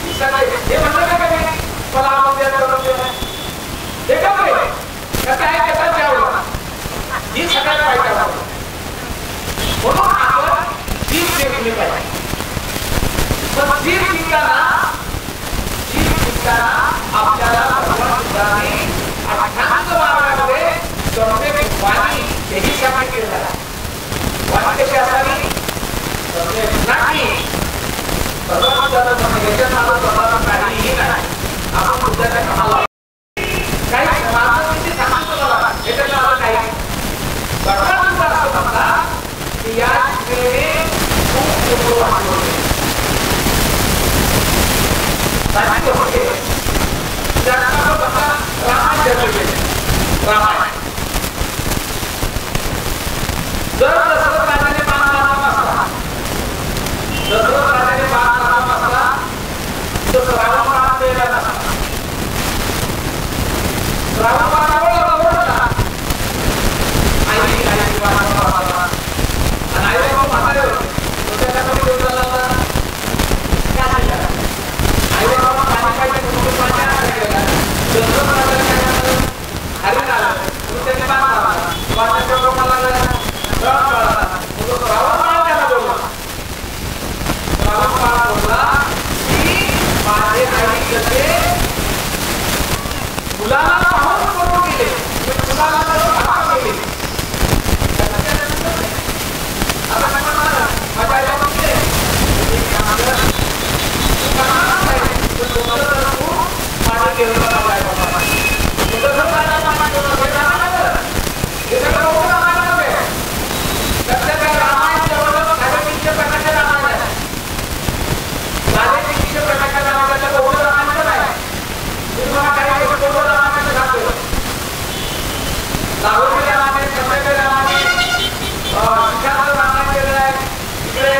हीच सांगते हे म्हणलं का कमी मला आपण हे का कसं आहे त्याचा जेवढा ही सगळ्यात पाहिजे म्हणून आपण जीभ देखली पाहिजे. पण जीभ शिकताना आपल्याला भगवान बुद्धाने अष्टांग मार्गामध्ये सम्यक वाणी हेही सांगितलं केलेलं आहे. वाणी कशी असावी सम्यक नाही. भगवान बुद्धाचं याच्या नावात स्वतःला काहीही नाही. आपण बुद्धाच्या कामाला काही समाजात किती सांगितलं मला याच्या नावात काही भगवान बुद्ध असं म्हणतात की या शिकलेले खूप लोक वाचवले साहित्य होते त्याचा कसा रामायण जन्म केले. रामायण जर दशरथ राजाने बाण मारला नसता दशरथ राजाने बाण मारला नसता तर रावण बाण द्यायला नसता. रावण बाण आवडला आई आई बाण आणि आई बाबा म्हातारे होते त्याच्या कमी देऊ लागला काय झालं आई बाबा पाणी पाहिजे म्हणून पाणी आणायला गेला दशरथ राजाने काय झालं हरिण आलं म्हणून त्याने बाण मारला बाणाच्या लोकांना रावण काढला म्हणून रावण बाण त्याला बोलला रावण बाण बोलला की माझे आई कसे मुलाला पाहून करून गेले मुलाला भाग केले आता काय म्हणणार माझ्या आईला म्हणते पाणी घेऊन आहे बाबा हे सगळं मोठं रामायण आहे. सध्या रामायण जवळ साडेतीनशे प्रकारचे रामायण आहे. साडेतीनशे प्रकारच्या रामायणाचं मोठं रामायण आहे. तुम्हाला काही मोठं रामायण सांगतो लाहोरी रामायण संध्याकाळी रामायण शिक्षाचं रामायण केलेलं आहे. इकडे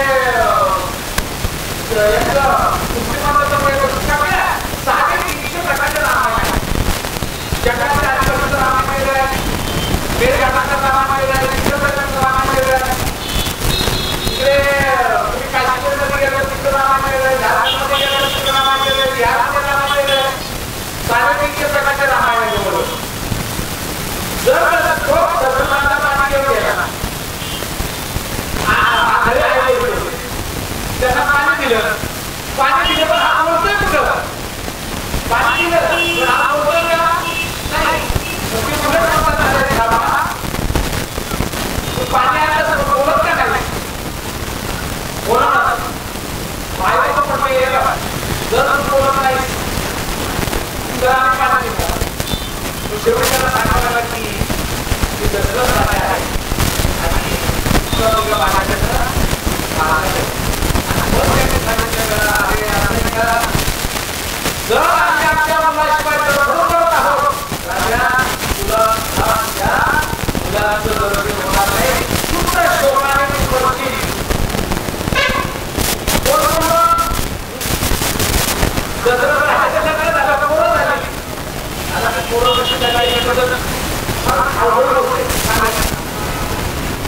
यांचं मुस्लिमांचं साडेतीनशे प्रकारचे रामायण आहे. जगाच्या आजूबाजूचं रामायण केलेलं आहे. मेळघाटाचं रामायण केलेलं आहे. चित्रपटाचं रामायण केलेलं आहे. इकडे तुम्ही काश्मीरमध्ये गेलो तिथं रामायण केलेलं आहे. झारखंडमध्ये गेलो तिथं रामायण केलेलं आहे. बिहारमध्ये रामायण केलेलं आहे. साडेतीनशे प्रकारचे रामायण आहे बरोबर. जर दशरथाला पाणी घेऊन गेला घरी आई बोलले त्यांना पाणी दिलं पण हा बोलतोय कुठं पाणी दिलं पण हा बोलतोय का नाही. तुम्ही कुठे म्हणतात पाणी आलं बोलत का नाही बोला बायको पण येईल जर तू बोलत नाही तर आम्ही पाणी दिलं. शेवटी त्याला सांगावं लागलं की दशरथ राजा आहे आणि तुला पाण्याचं जर आम्ही आमच्या मुलाशिवाय धर्म करत आहोत राजा तुला मुलाचं दर्शन होणार नाही. शुद्ध शोकाने करतील दशरथ राजाच्या लग्न झालं पोरं झाली. आता ते पोरं कशी जगायची आवड होते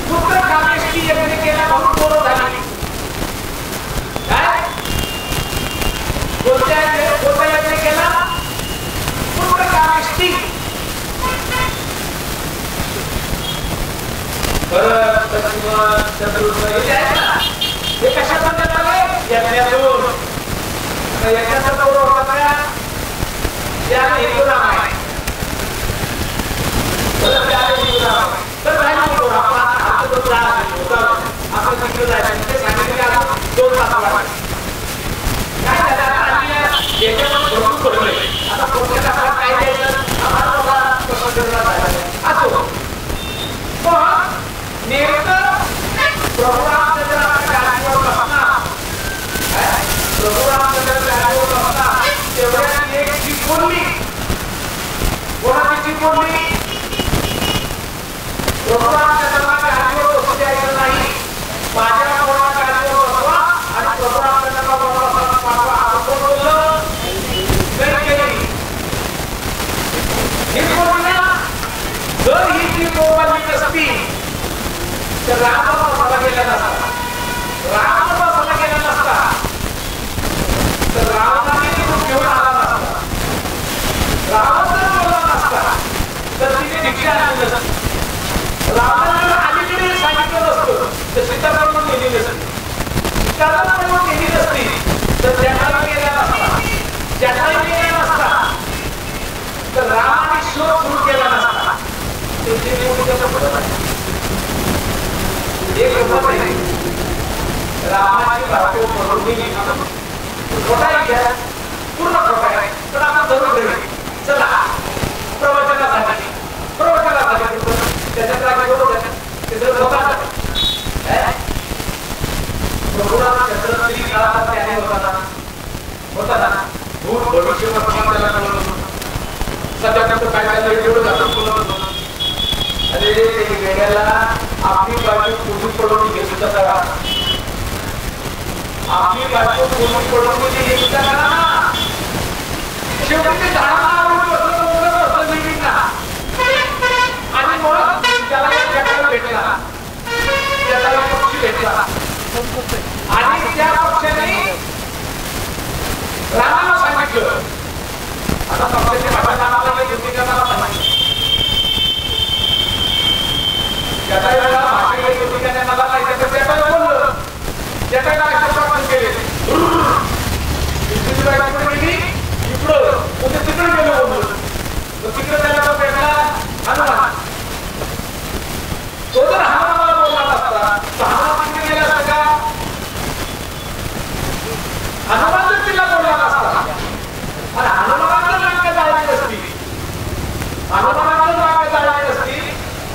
पुत्र कामेष्टी यज्ञ केला म्हणून पोरं झाली. काय कोणत्या यज्ञ केला पुत्र कामेष्टी. परत हे कशातून झाले यज्ञातून. यज्ञाचा गौरव होता का त्याला हिंदू रामायण तर आपण तिकडे जायचं ते सांगितले असं वाटतं. काय झालं आता आम्ही याच्यावर भरपूर पडलोय. आता प्रत्येक आपल्याला काय द्यायचं आम्हाला बघा कसं ठरवलं पाहिजे असो. पण नेमकं प्रभू रामचंद्र आपल्या गाडीवर बसणार, प्रभू रामचंद्र गाडीवर बसणार तेवढ्यात एक जीप बोलली. कोणाची जीप बोलली? प्रभू रामचंद्राला गाडीवर बसू द्यायचं नाही, माझ्या कोणा गाडीवर बसवा आणि प्रभू रामचंद्राला बनवायला पाठवा असं कोण बोललं? नाही केली. हे बोलणं जर ही जीप बोलली नसती तर राम बसायला गेला नसता, राम बसायला गेला नसता तर रावणाने निघून घेऊन आला नसता, रावण जर बोलला नसता तर तिने दीक्षा आणली नसती, रावणाने अलीकडे सांगितलं नसतं तर सीता म्हणून गेली नसती, सीता म्हणून गेली नसती तर जटायू गेला नसता, जटायू गेला नसता तर रामाने शोध सुरू केला नसता. एक गंमत आहे, रामाची बायको पकडून खोटा घ्या, पूर्ण खोटा आहे पण आपण धरून धरू. चला प्रवचनासाठी त्याच्यात राग बरोबर त्याचं स्वतः प्रभुरामचंद्र स्त्री काळात त्याने होता ना भूत भविष्य त्याला कळत होतं. सध्या काय काय एवढं जातं बोलत होतं. अरे ते वेड्याला आपली बाजू पूर्ण पडून घेत होता, आपली बाजू पूर्ण पडून घेत होता. शेवटी ते झाडाला आणि मग त्याला जटायू भेटला, जटायू पक्षी भेटला आणि त्या पक्षाने रामाला सांगितलं. आता पक्षाची भाषा रामाला युद्धिकाला सांगितलं, जटायूला भाषा युद्धिकाने मला पाहिजे तर जटायू बोललं, जटायूला आशीर्वाद केले. इकडं तिकडे गेलो बोललो, तिकडे त्याला तो भेटला हनुमान. तो जर हनुमानाला बोलला नसता तर हनुमान तिकडे गेला असता का? हनुमान जर तिला बोलला नसता आणि हनुमानाला वाक्य जायची नसती, हनुमानाला वाक्य जायची नसती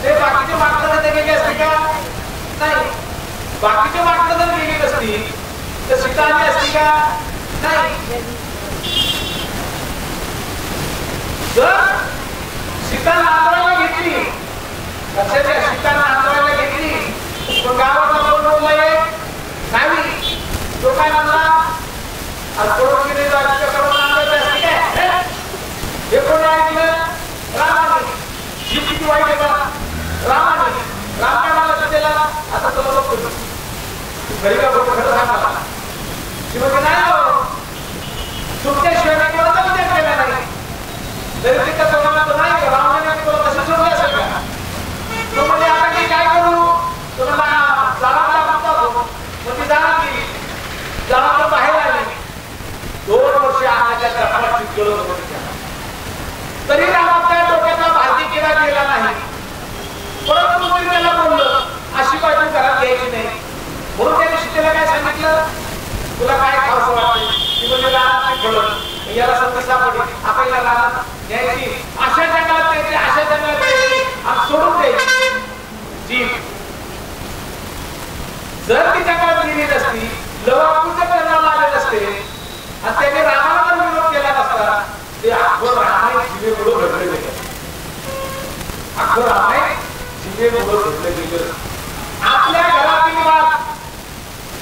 ते बाकीचे वाक्य ते गेले असते का? नाही. बाकीचे वाक्य जर गेली नसती तर सीता आली असती का? नाही. जर सीता नांदवायला घेतली, कशाच्या सीता नांदवायला घेतली पण गावाचा कोण बोलला एक नाही, तो काय म्हणला हे कोणी ऐकलं? रामाने. ही किती वाईट आहे का? रामाने. राम काय म्हणला त्याला? आता तुला बघतो घरी का बघतो खरं सांग मला. ती म्हणजे नाही हो, तुमच्याशिवाय मी कोणाचा विचार केला नाही. तरी तिथं तुम्हाला तर नाही रामाने तुला कसं सोडलं असेल का? तो म्हणजे आता मी काय करू? तुम्हाला जाळाला लागतो मग ती जाणार गेली, जाळाला बाहेर आली. 2 वर्ष आणाच्या घरात शिकलो तरी रामाच्या डोक्याचा भारती केला गेला नाही. परंतु मी त्याला बोललो अशी बाजू घरात घ्यायची नाही. म्हणून त्याने सीतेला काय सांगितलं, तुला काय खावसं वाटतं? ती म्हणजे रानात घडलं याला संत सापडली, आपल्याला रानात घ्यायची, अशा जंगलात द्यायची, अशा जंगलात द्यायची आणि सोडून द्यायची जीव. जर ती जंगलात गेली नसती, लवापूच्या करण्याला आले नसते आणि त्याने रामाला जर विरोध केला नसता ते अख्खं रामायण सीमेमुळं घडलं गेलं. अख्खं रामायण सीमेमुळं घडलं गेलं. आपल्या घरातील वाद,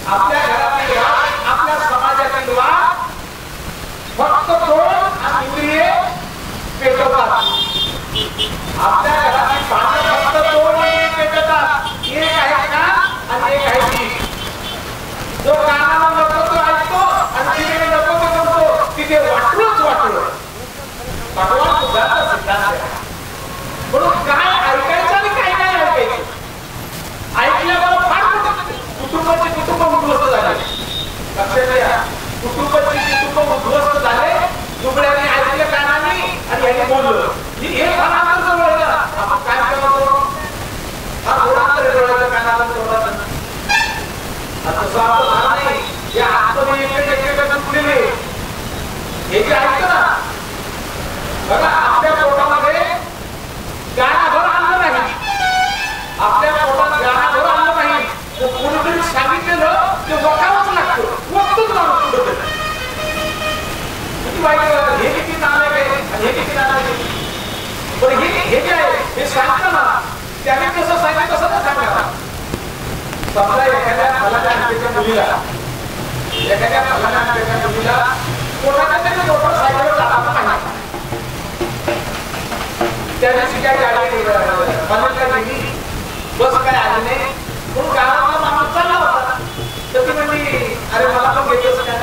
आपल्या घरातील वाद, आपल्या समाजातील वाद फक्त 2 इंद्रिये पेटवतात. आपल्या घरातील भांडण फक्त 2 इंद्रिये पेटवतात. एक आहे कान आणि एक आहे जीभ. जो कानाला नको तो ऐकतो आणि जिभेने नको तो करतो, तिथे वाटलंच वाटलं. भगवान बुद्धाचा सिद्धांत आहे. म्हणून काय ऐकायचं आणि काय नाही ऐकायचं. ऐकल्यावर फार कुटुंबाचे कुटुंब उद्ध्वस्त झाले. एखाद्या फलाना मुलीला कोणाच्या तरी मोटरसायकलवर जाताना पाहिजे. त्या दिवशी काय गाडी मला गेली, बस काय आली नाही, म्हणून गावातला माणूस चालला होता. तर ती म्हणली अरे मला पण घेतोस का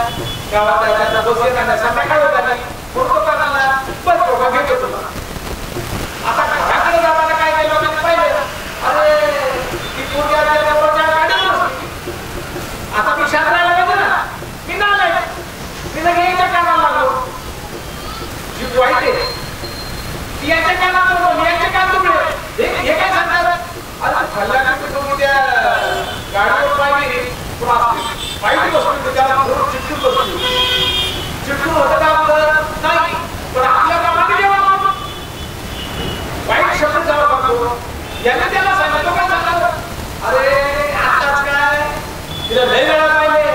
गावात जायला, बस येणार संध्याकाळ होता नाही म्हणून तो करणार बस बाबा घेतो तुला. आता घराकडे जाताना काय केलं होतं पाहिलं, अरे ती पूर्वी आपल्या गाडीवर बसली. आता मी शांत राहायला पाहिजे ना, मी ना मी घ्यायच्या कामाला लागलो. जी वाईट आहे ती याच्या कामाला लागलो, याच्या काम तुकडे हे काय सांगणार. अरे खाल्ल्या तुम्ही त्या गाडीवर पाहिजे वाईट बसली, त्याला चिटकून बसली. चिटकून होतं का नाही, पण आपल्या कामाने जेव्हा वाईट शब्द जेव्हा बघतो याने त्याला सांगतो काय सांगतो, अरे आताच काय तिला लय वेळा पाहिजे.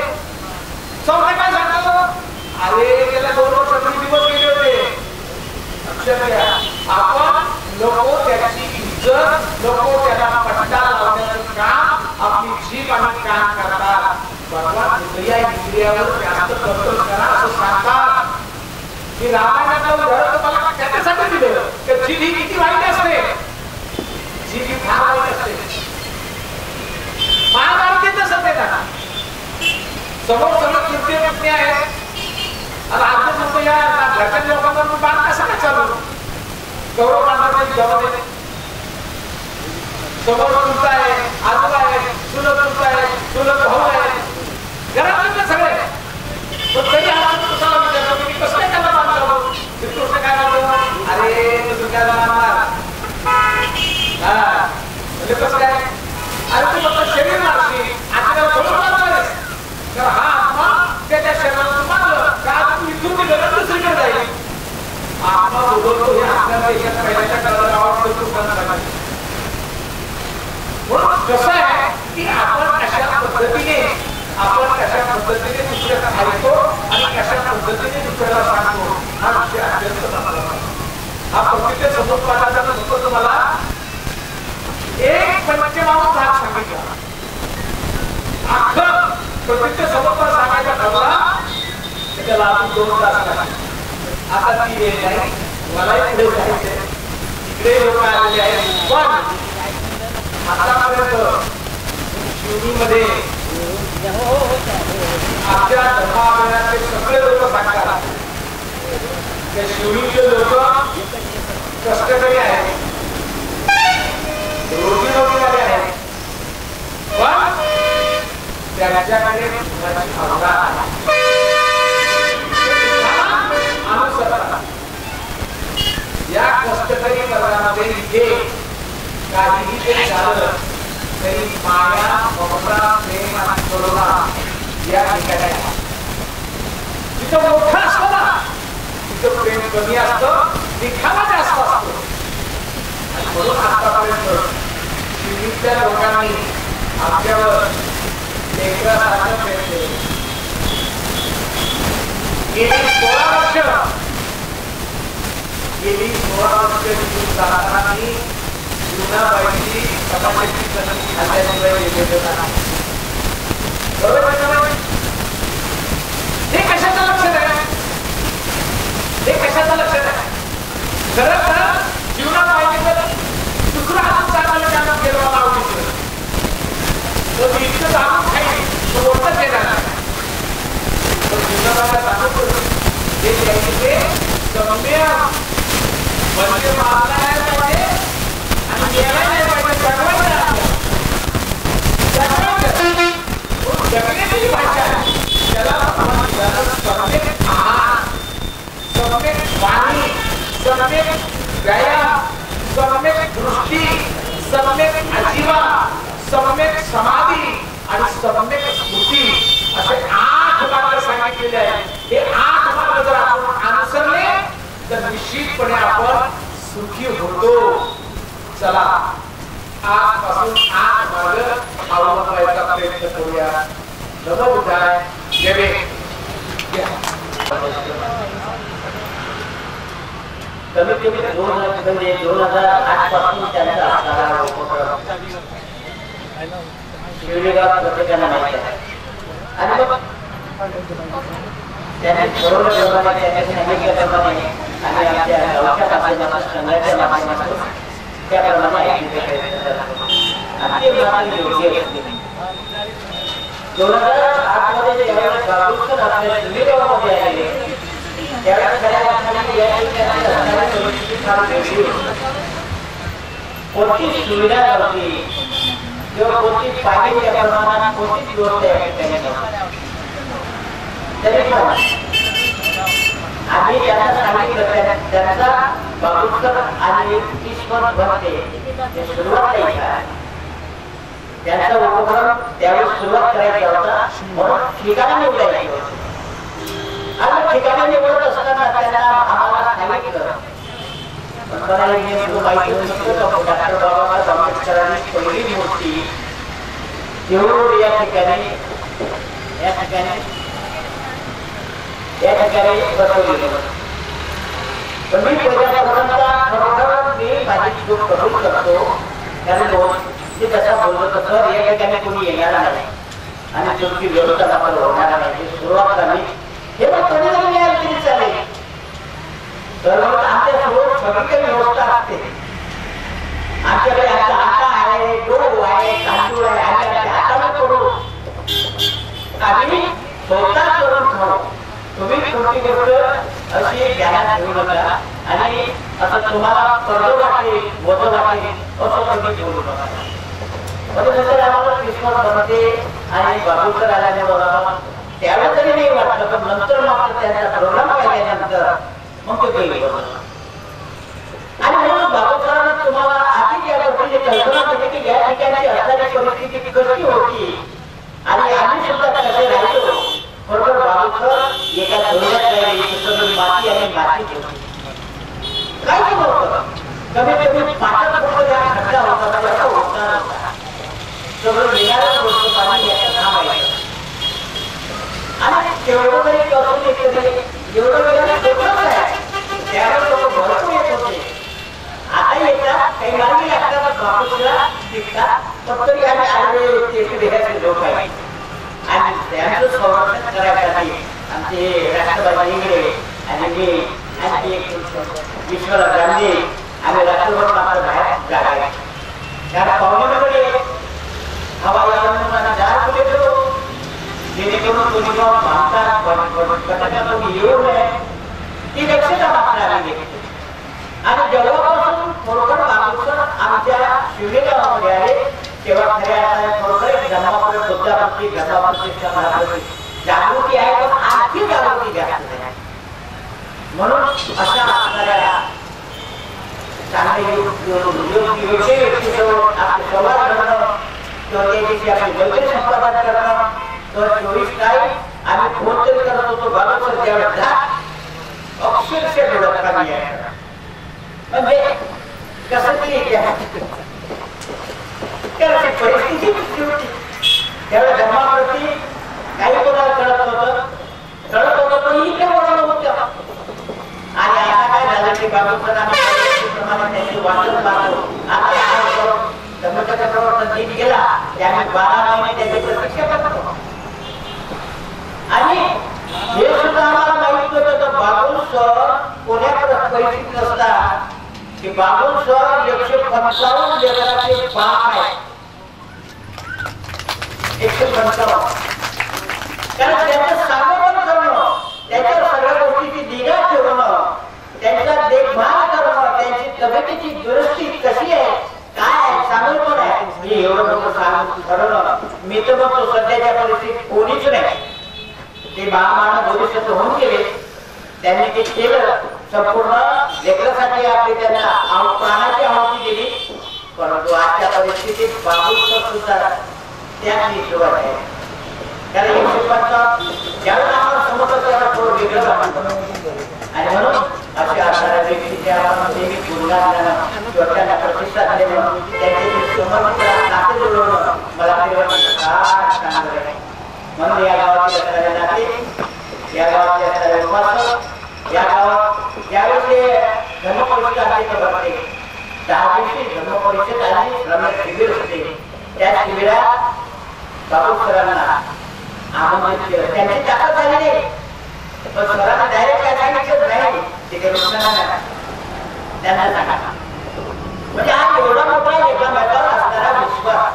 चौथा काय सांगतो, अरे त्याला 2 वर्ष दिवस गेले होते. लक्षात घ्या, आपण नको त्याची इज्जत, नको त्याला पट्टा लावण्याचं काम आपली जीभ आणि कान करतात. भगवान इंद्रियावर जास्त कंट्रोल करा असं सांगतात. की रामायणाचं उदाहरण तुम्हाला त्याच्यासाठी दिलं की जीभ ही किती वाईट असते. जीभ ही फार वाईट असते. महाभारतीत तसंच आहे ना, समोर समोर तृतीय पत्नी आहे आणि अर्जुन म्हणतो या घरच्या लोकांवर बाण कसा काय चालू. गौरव पांडवांच्या युद्धामध्ये समोर चुलता आहे, आजोबा आहे, चुलत चुलता आहे, चुलत भाऊ आहे, घरात सगळे. पण तरी आपण कशाला विचारतो की कसं काय त्याला बाण चालू. श्रीकृष्ण काय म्हणतो, अरे तू काय मारणार हा म्हणजे कसं काय, अरे तू फक्त शरीर मारशी आता थोडं मारणारच. तर हा आत्मा त्याच्या शरीराला मारलं का तू इथून निघालं दुसरीकडे जाईल. आत्मा बोलतो हे आपल्याला एका पहिल्याच्या काळाला आवडतं तू करणार. म्हणून कसं आहे की आपण कशा पद्धतीने दुसऱ्याला ऐकतो आणि कशा पद्धतीने दुसऱ्याला सांगतो हा विषय अत्यंत महत्त्वाचा. हा प्रत्येक समुपपाठाचा नुसतं तुम्हाला एक पंचमावून भाग सांगितला. अख्खं प्रत्येक समुपपाठ सांगायचा ठरला त्याला आपण 2 तास लागले. आता ती वेळ नाही, मलाही पुढे जायचंय. इकडे लोक आलेले आहेत, पण आतापर्यंत शिवनीमध्ये आपल्या धर्मावरणाचे सगळे लोक सांगतात त्या शिवनीचे लोक कष्टकरी आहेत, रोजीरोटीवाले आहेत, पण त्यांच्याकडे भावना अनुसरण. या कष्टकरी वर्गामध्ये इथे काहीही ते झालं तरी माया, ममता, प्रेम आणि करुणा या ठिकाणी जिथं मोठं असतं ना तिथं प्रेम कमी असतं, दिखावा जास्त असतो. आणि म्हणून आतापर्यंत शिवनीच्या लोकांनी आपल्यावर लेकरासारखं प्रेम केलं. गेली 16 वर्ष निघून जाताना जीवनाबाईची समाजाची संधी खाल्ल्याशिवाय गेलेलं नाही. बरोबर. हे कशाचं लक्षण आहे, हे कशाचं लक्षण आहे. खरं तर जीवनाबाईचं दुसरं हात चांगलं काम केलं मला आवडीचं तर मी इतकं जाणून खाईल तो मोठंच येणार नाही. तर जीवनाबाईला सांगतो हे त्याचे सम्य म्हणजे मारणाऱ्या पाहिजे आणि गेलाय पाहिजे. जगण्याची भाषा त्याला सम्यक आहार, सम्यक पाणी, सम्यक व्यायाम, सम्यक दृष्टी, सम्यक आजीवा, सम्यक समाधी आणि सम्यक स्मृती असे 8 मार्ग सांगितलेले आहेत. हे 8 मार्ग जर आपण अनुसरले तर निश्चितपणे आपण सुखी होतो. चला आजपासून 8 मार्ग अवलंबायचा प्रयत्न करूया. नमो बुद्धाय. जय भीम. कमीत कमी 2008 पासून त्यांचा आपल्याला शिवलिंगात प्रत्येकाला माहिती आहे. आणि मग त्यांनी ठरवल्याप्रमाणे त्यांनी सांगितल्याप्रमाणे आणि आमच्या गावच्या माध्यमातून संघाच्या माध्यमातून त्याप्रमाणे आयोजित आणि ते मात्र योग्य असते. 2008 मध्ये ज्यावेळेस बाबूसर आपल्या सुविधामध्ये आले त्यावेळेस खऱ्या अर्थाने या ठिकाणी असणारी परिस्थिती फार वेगळी होती. कोणतीच सुविधा नव्हती किंवा कोणती पाहिजे त्या प्रमाणात कोणतीच गोष्ट या ठिकाणी नव्हती. तरी पण आम्ही त्यांना सांगितलं त्यांचा बाबूसर आणि ईश्वर भरते सुरुवात नाही त्यांचा उपक्रम त्यावेळेस सुरुवात करायचा होता म्हणून ठिकाण निवडायचं होतं. आणि ठिकाण निवडत असताना त्यांना आम्हाला सांगितलं डॉक्टर बाबासाहेब आंबेडकरांनी पहिली मूर्ती देऊळ या ठिकाणी बसवली. पण मी पहिल्यापर्यंत मी माझी चूक कबूल करतो कारण ते तसा बोलत होतं या ठिकाणी कोणी येणार नाही आणि तुमची व्यवस्था होणार नाही सुरुवात झाली हे पण कधी मिळाल तरी चालेल. तर मग आमच्या समोर सगळीकडे व्यवस्था असते. आमच्याकडे आता आटा आहे गहू आहे तांदूळ आहे आमच्या हाताने करू आम्ही स्वतः करून खाऊ. तुम्ही कोणती गोष्ट अशी ध्यानात ठेवू नका आणि असं तुम्हाला कर्ज वाटेल बोध वाटेल असं तुम्ही बोलू नका. नंतर आम्हाला क्रिसमस बनते आणि बाबूसर आल्याने त्यावेळेस तरी नाही वाटलं पण नंतर मात्र त्यांचा प्रोग्राम पाहिल्यानंतर मग ते काही आणि म्हणून बाबूसरांना तुम्हाला आधी या गोष्टीची कल्पना होती की या ठिकाणी असणारी परिस्थिती कशी होती आणि आम्ही सुद्धा कसे राहिलो. बरोबर बाबूसर एका धोरणात राहिले माती आणि माती होती काही नव्हतं कमीत कमी 5 फूट खड्डा होता त्याचा होता सगळं येणारं गोष्ट पाणी याचं थांबायचं आणि तेवढं जरी करून एवढं वेळेला आहे त्यावेळेस लोक भरपूर येत होते. आता येतात काही मार्गी लागतात बापूसला दिसतात पण तरी आम्ही आडवे लोक आहेत आणि त्यांचं संरक्षण करायसाठी आमचे राष्ट्रवादी इंगळे आणि मी आणि एक विश्वनाथ गांधी आम्ही राष्ट्रभर मात्र बाहेर लागायला कारण पाहुण्याकडे हवा याला जास्त गेलो जेणेकरून कोणी बांधतात येऊ नये ती दक्षता मात्र आम्ही घेतली. आणि जेव्हापासून खरोखर बाबूसर आमच्या शिवगावामध्ये आले तेव्हा खऱ्या खरोखर धर्माप्रती बुद्धाप्रती धर्माप्रती समाजाप्रती जागृती आहे पण आणखी जागृती जास्त आहे. म्हणून अशा असणाऱ्या चांगले व्यक्तीजवळ आपले संवाद घडणं किंवा त्याच्याशी आपली मैत्री संपादन करणं तर 24 तास आम्ही फोन तरी करत होतो बाबूसर ज्यावेळेस अक्षरशः डोळ्यात पाणी आहे म्हणजे कसं तरी परिस्थिती होती त्यावेळेस धर्माप्रती काही कोणाला कळत होतं पण इथे बोलवलं होतं. आणि आता काय झालं की बाबूसर प्रमाणे त्यांची वाचन पाहतो आता धर्माच्या प्रवर्तन दिन गेला त्यामुळे 12 महिने त्याची प्रतीक्षा करतो. आणि हे सुद्धा आम्हाला माहित होतं बाबूसर कोणाकडे पैसे नसतात की बाबूसर 155 लेकराचे बाप आहे 155 कारण त्याचं सांगोपन करणं त्याच्या सगळ्या गोष्टीची निगा ठेवणं त्यांचा देखभाल करणं त्यांची तब्येतीची दुरुस्ती कशी आहे काय सांगोपन आहे हे एवढं नको सांगून ठरवणं. मी तर म्हणतो सध्याच्या परिस्थितीत कोणीच नाही ते महामानव भविष्यात होऊन गेले त्यांनी ते केलं संपूर्ण लेकरासाठी आपली त्यांना प्राणाची आहुती दिली. परंतु आजच्या परिस्थितीत बाबूसर सुद्धा त्याची सुरुवात आहे कारण 155 ज्यावेळेस आपण समजतो त्याला थोडं वेगळं आणि म्हणून अशा असणाऱ्या व्यक्तीच्या आपण नेहमी गुणगान गाणं किंवा त्यांना प्रतिष्ठा देणं त्यांचे समर्पित नाते जोडवणं मला फार चांगलं आहे. म्हणून या गावातील असणारे नाते या गावातले असणारे उपासक या गावात ज्यावेळेस धर्मपरिषद भरते 10 दिवशी धर्मपरिषद आणि रमेश शिबिर होते त्या शिबिरात बाबूसरांना आमंत्रित केलं. त्यांची ताकद झाली नाही, पण स्वरांना डायरेक्ट काय सांगितलं नाही, ते काही रुग्णाला त्यांना सांगा. म्हणजे हा एवढा मोठा एकमेकांवर असणारा विश्वास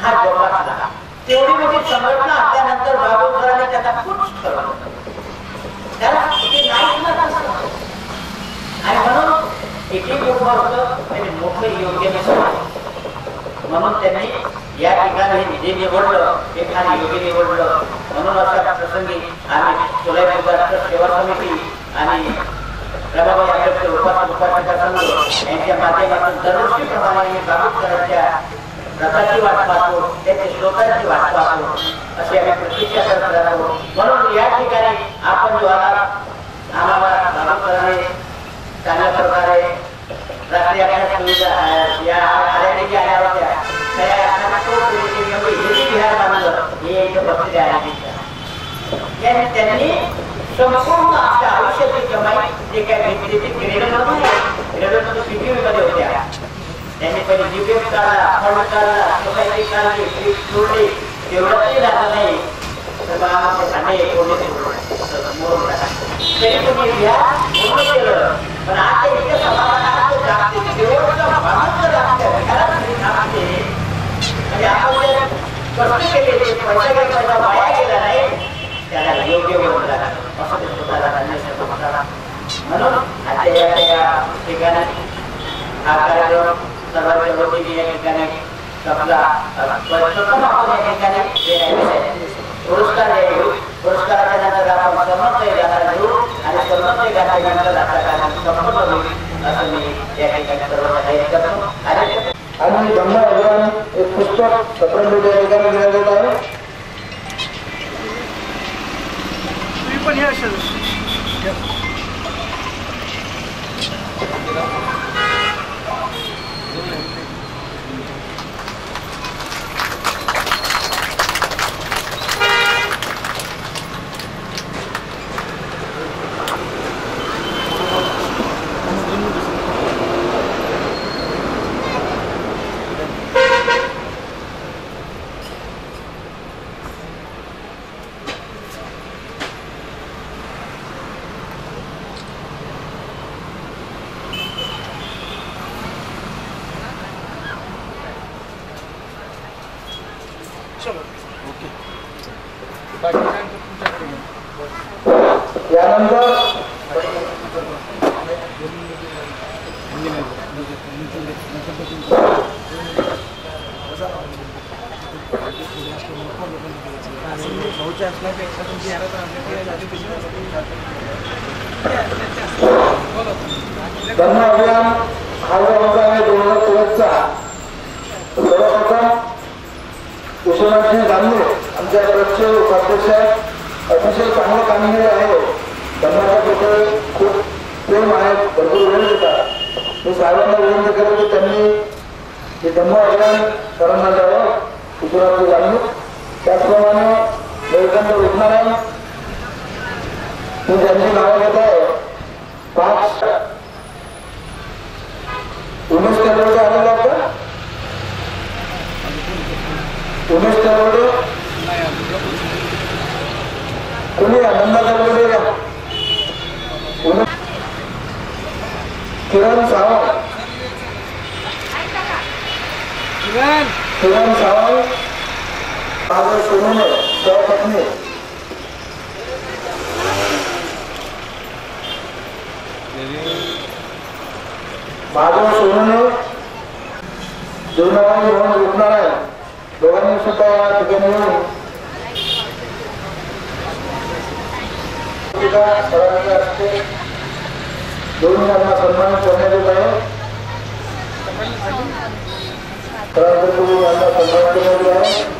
हा जोपासला. तेवढी मोठी संघटना असल्यानंतर बाबूसरांनी त्याचा खूप ठरवलं, त्याला ते नाही आणि म्हणून एक मोठं आणि मोठं योग्य नसतं. म्हणून त्यांनी या ठिकाणी जे निवडलं ते खाली योग्य निवडलं. म्हणून अशा प्रसंगी आम्ही सोलापूर सेवा समिती आणि प्रभावी उपासिका संघ यांच्या माध्यमातून दरवर्षीप्रमाणे बाबूसरांच्या रथाची वाट पाहतो, त्याची श्लोकांची वाट पाहतो, अशी आम्ही प्रतीक्षा करत राहतो. म्हणून या ठिकाणी आपण जो आम्हाला बाबूसरांनी चांगल्या प्रकारे रात्री आपल्या सुविधा या आल्याने आल्या होत्या विहार बांधलं हे इथं बसलेले आहे. त्यांनी संपूर्ण आपल्या आयुष्याची कमाई जे काय घेतली रेल्वेमध्ये पीटीव्हीमध्ये होत्या. त्यांनी पहिले जीपीएफ काढला, फंड काढला, सोसायटी काढली, फ्रीज सोडली, तेवढंही झालं नाही तर आमचे भांडे तरी तुम्ही विहार पूर्ण केलं. पण आता इतकं समाधानाचं जागतिक देवळचं भावनाचं लागतं म्हणजे आपण कष्ट केले ते पैसा वाया गेला नाही, त्याला योग्य बोलला असं ते स्वतःला सांगण्यासाठी होता. म्हणून आता या ठिकाणी हा कार्यक्रम सर्वांच्या वतीने या ठिकाणी आपला प्रथम आपण या ठिकाणी पुरस्कार देऊ. पुरस्काराच्या नंतर आपण समन्वय गाणं घेऊ आणि समन्वय गाण्यानंतर आपला कार्यक्रम संपन्न होईल असं मी या ठिकाणी सर्वांना जाहीर करतो. आणि ब्रह्मा भगवान एक पुस्तक सप्रेंडो या ठिकाणी देण्यात येत आहे. तुम्ही पण या यानंतर धर्म अभियान हा जो आमचा आहे 2024चा सर्वप्रथम विश्वनाथजी दानवे आमच्या ट्रस्टचे उपाध्यक्ष अतिशय चांगलं कामगिरी आहे. धर्माच्या प्रति खूप प्रेम आहे, भरपूर वेळ देतात. मी साहेबांना विनंती करतो की त्यांनी हे धर्म अभियान करायला द्यावं. विश्वनाथजी दानवे त्याचप्रमाणे निळकंठ विघ्नारायण मी त्यांची नावं घेत आहे. 5 उमेश तलवडे आलेला का? उमेश तलवडे कोणी आनंदा तलवडे का? किरण सावंत माझं सोनूने सहपत्नी माझं सोनूने जीवनामध्ये म्हणून रुकणार आहे. दोघांनी सुद्धा या ठिकाणी येऊन दोन यांना सन्मान करण्यात येत आहे. यांना सन्मान करण्यात येत आहे.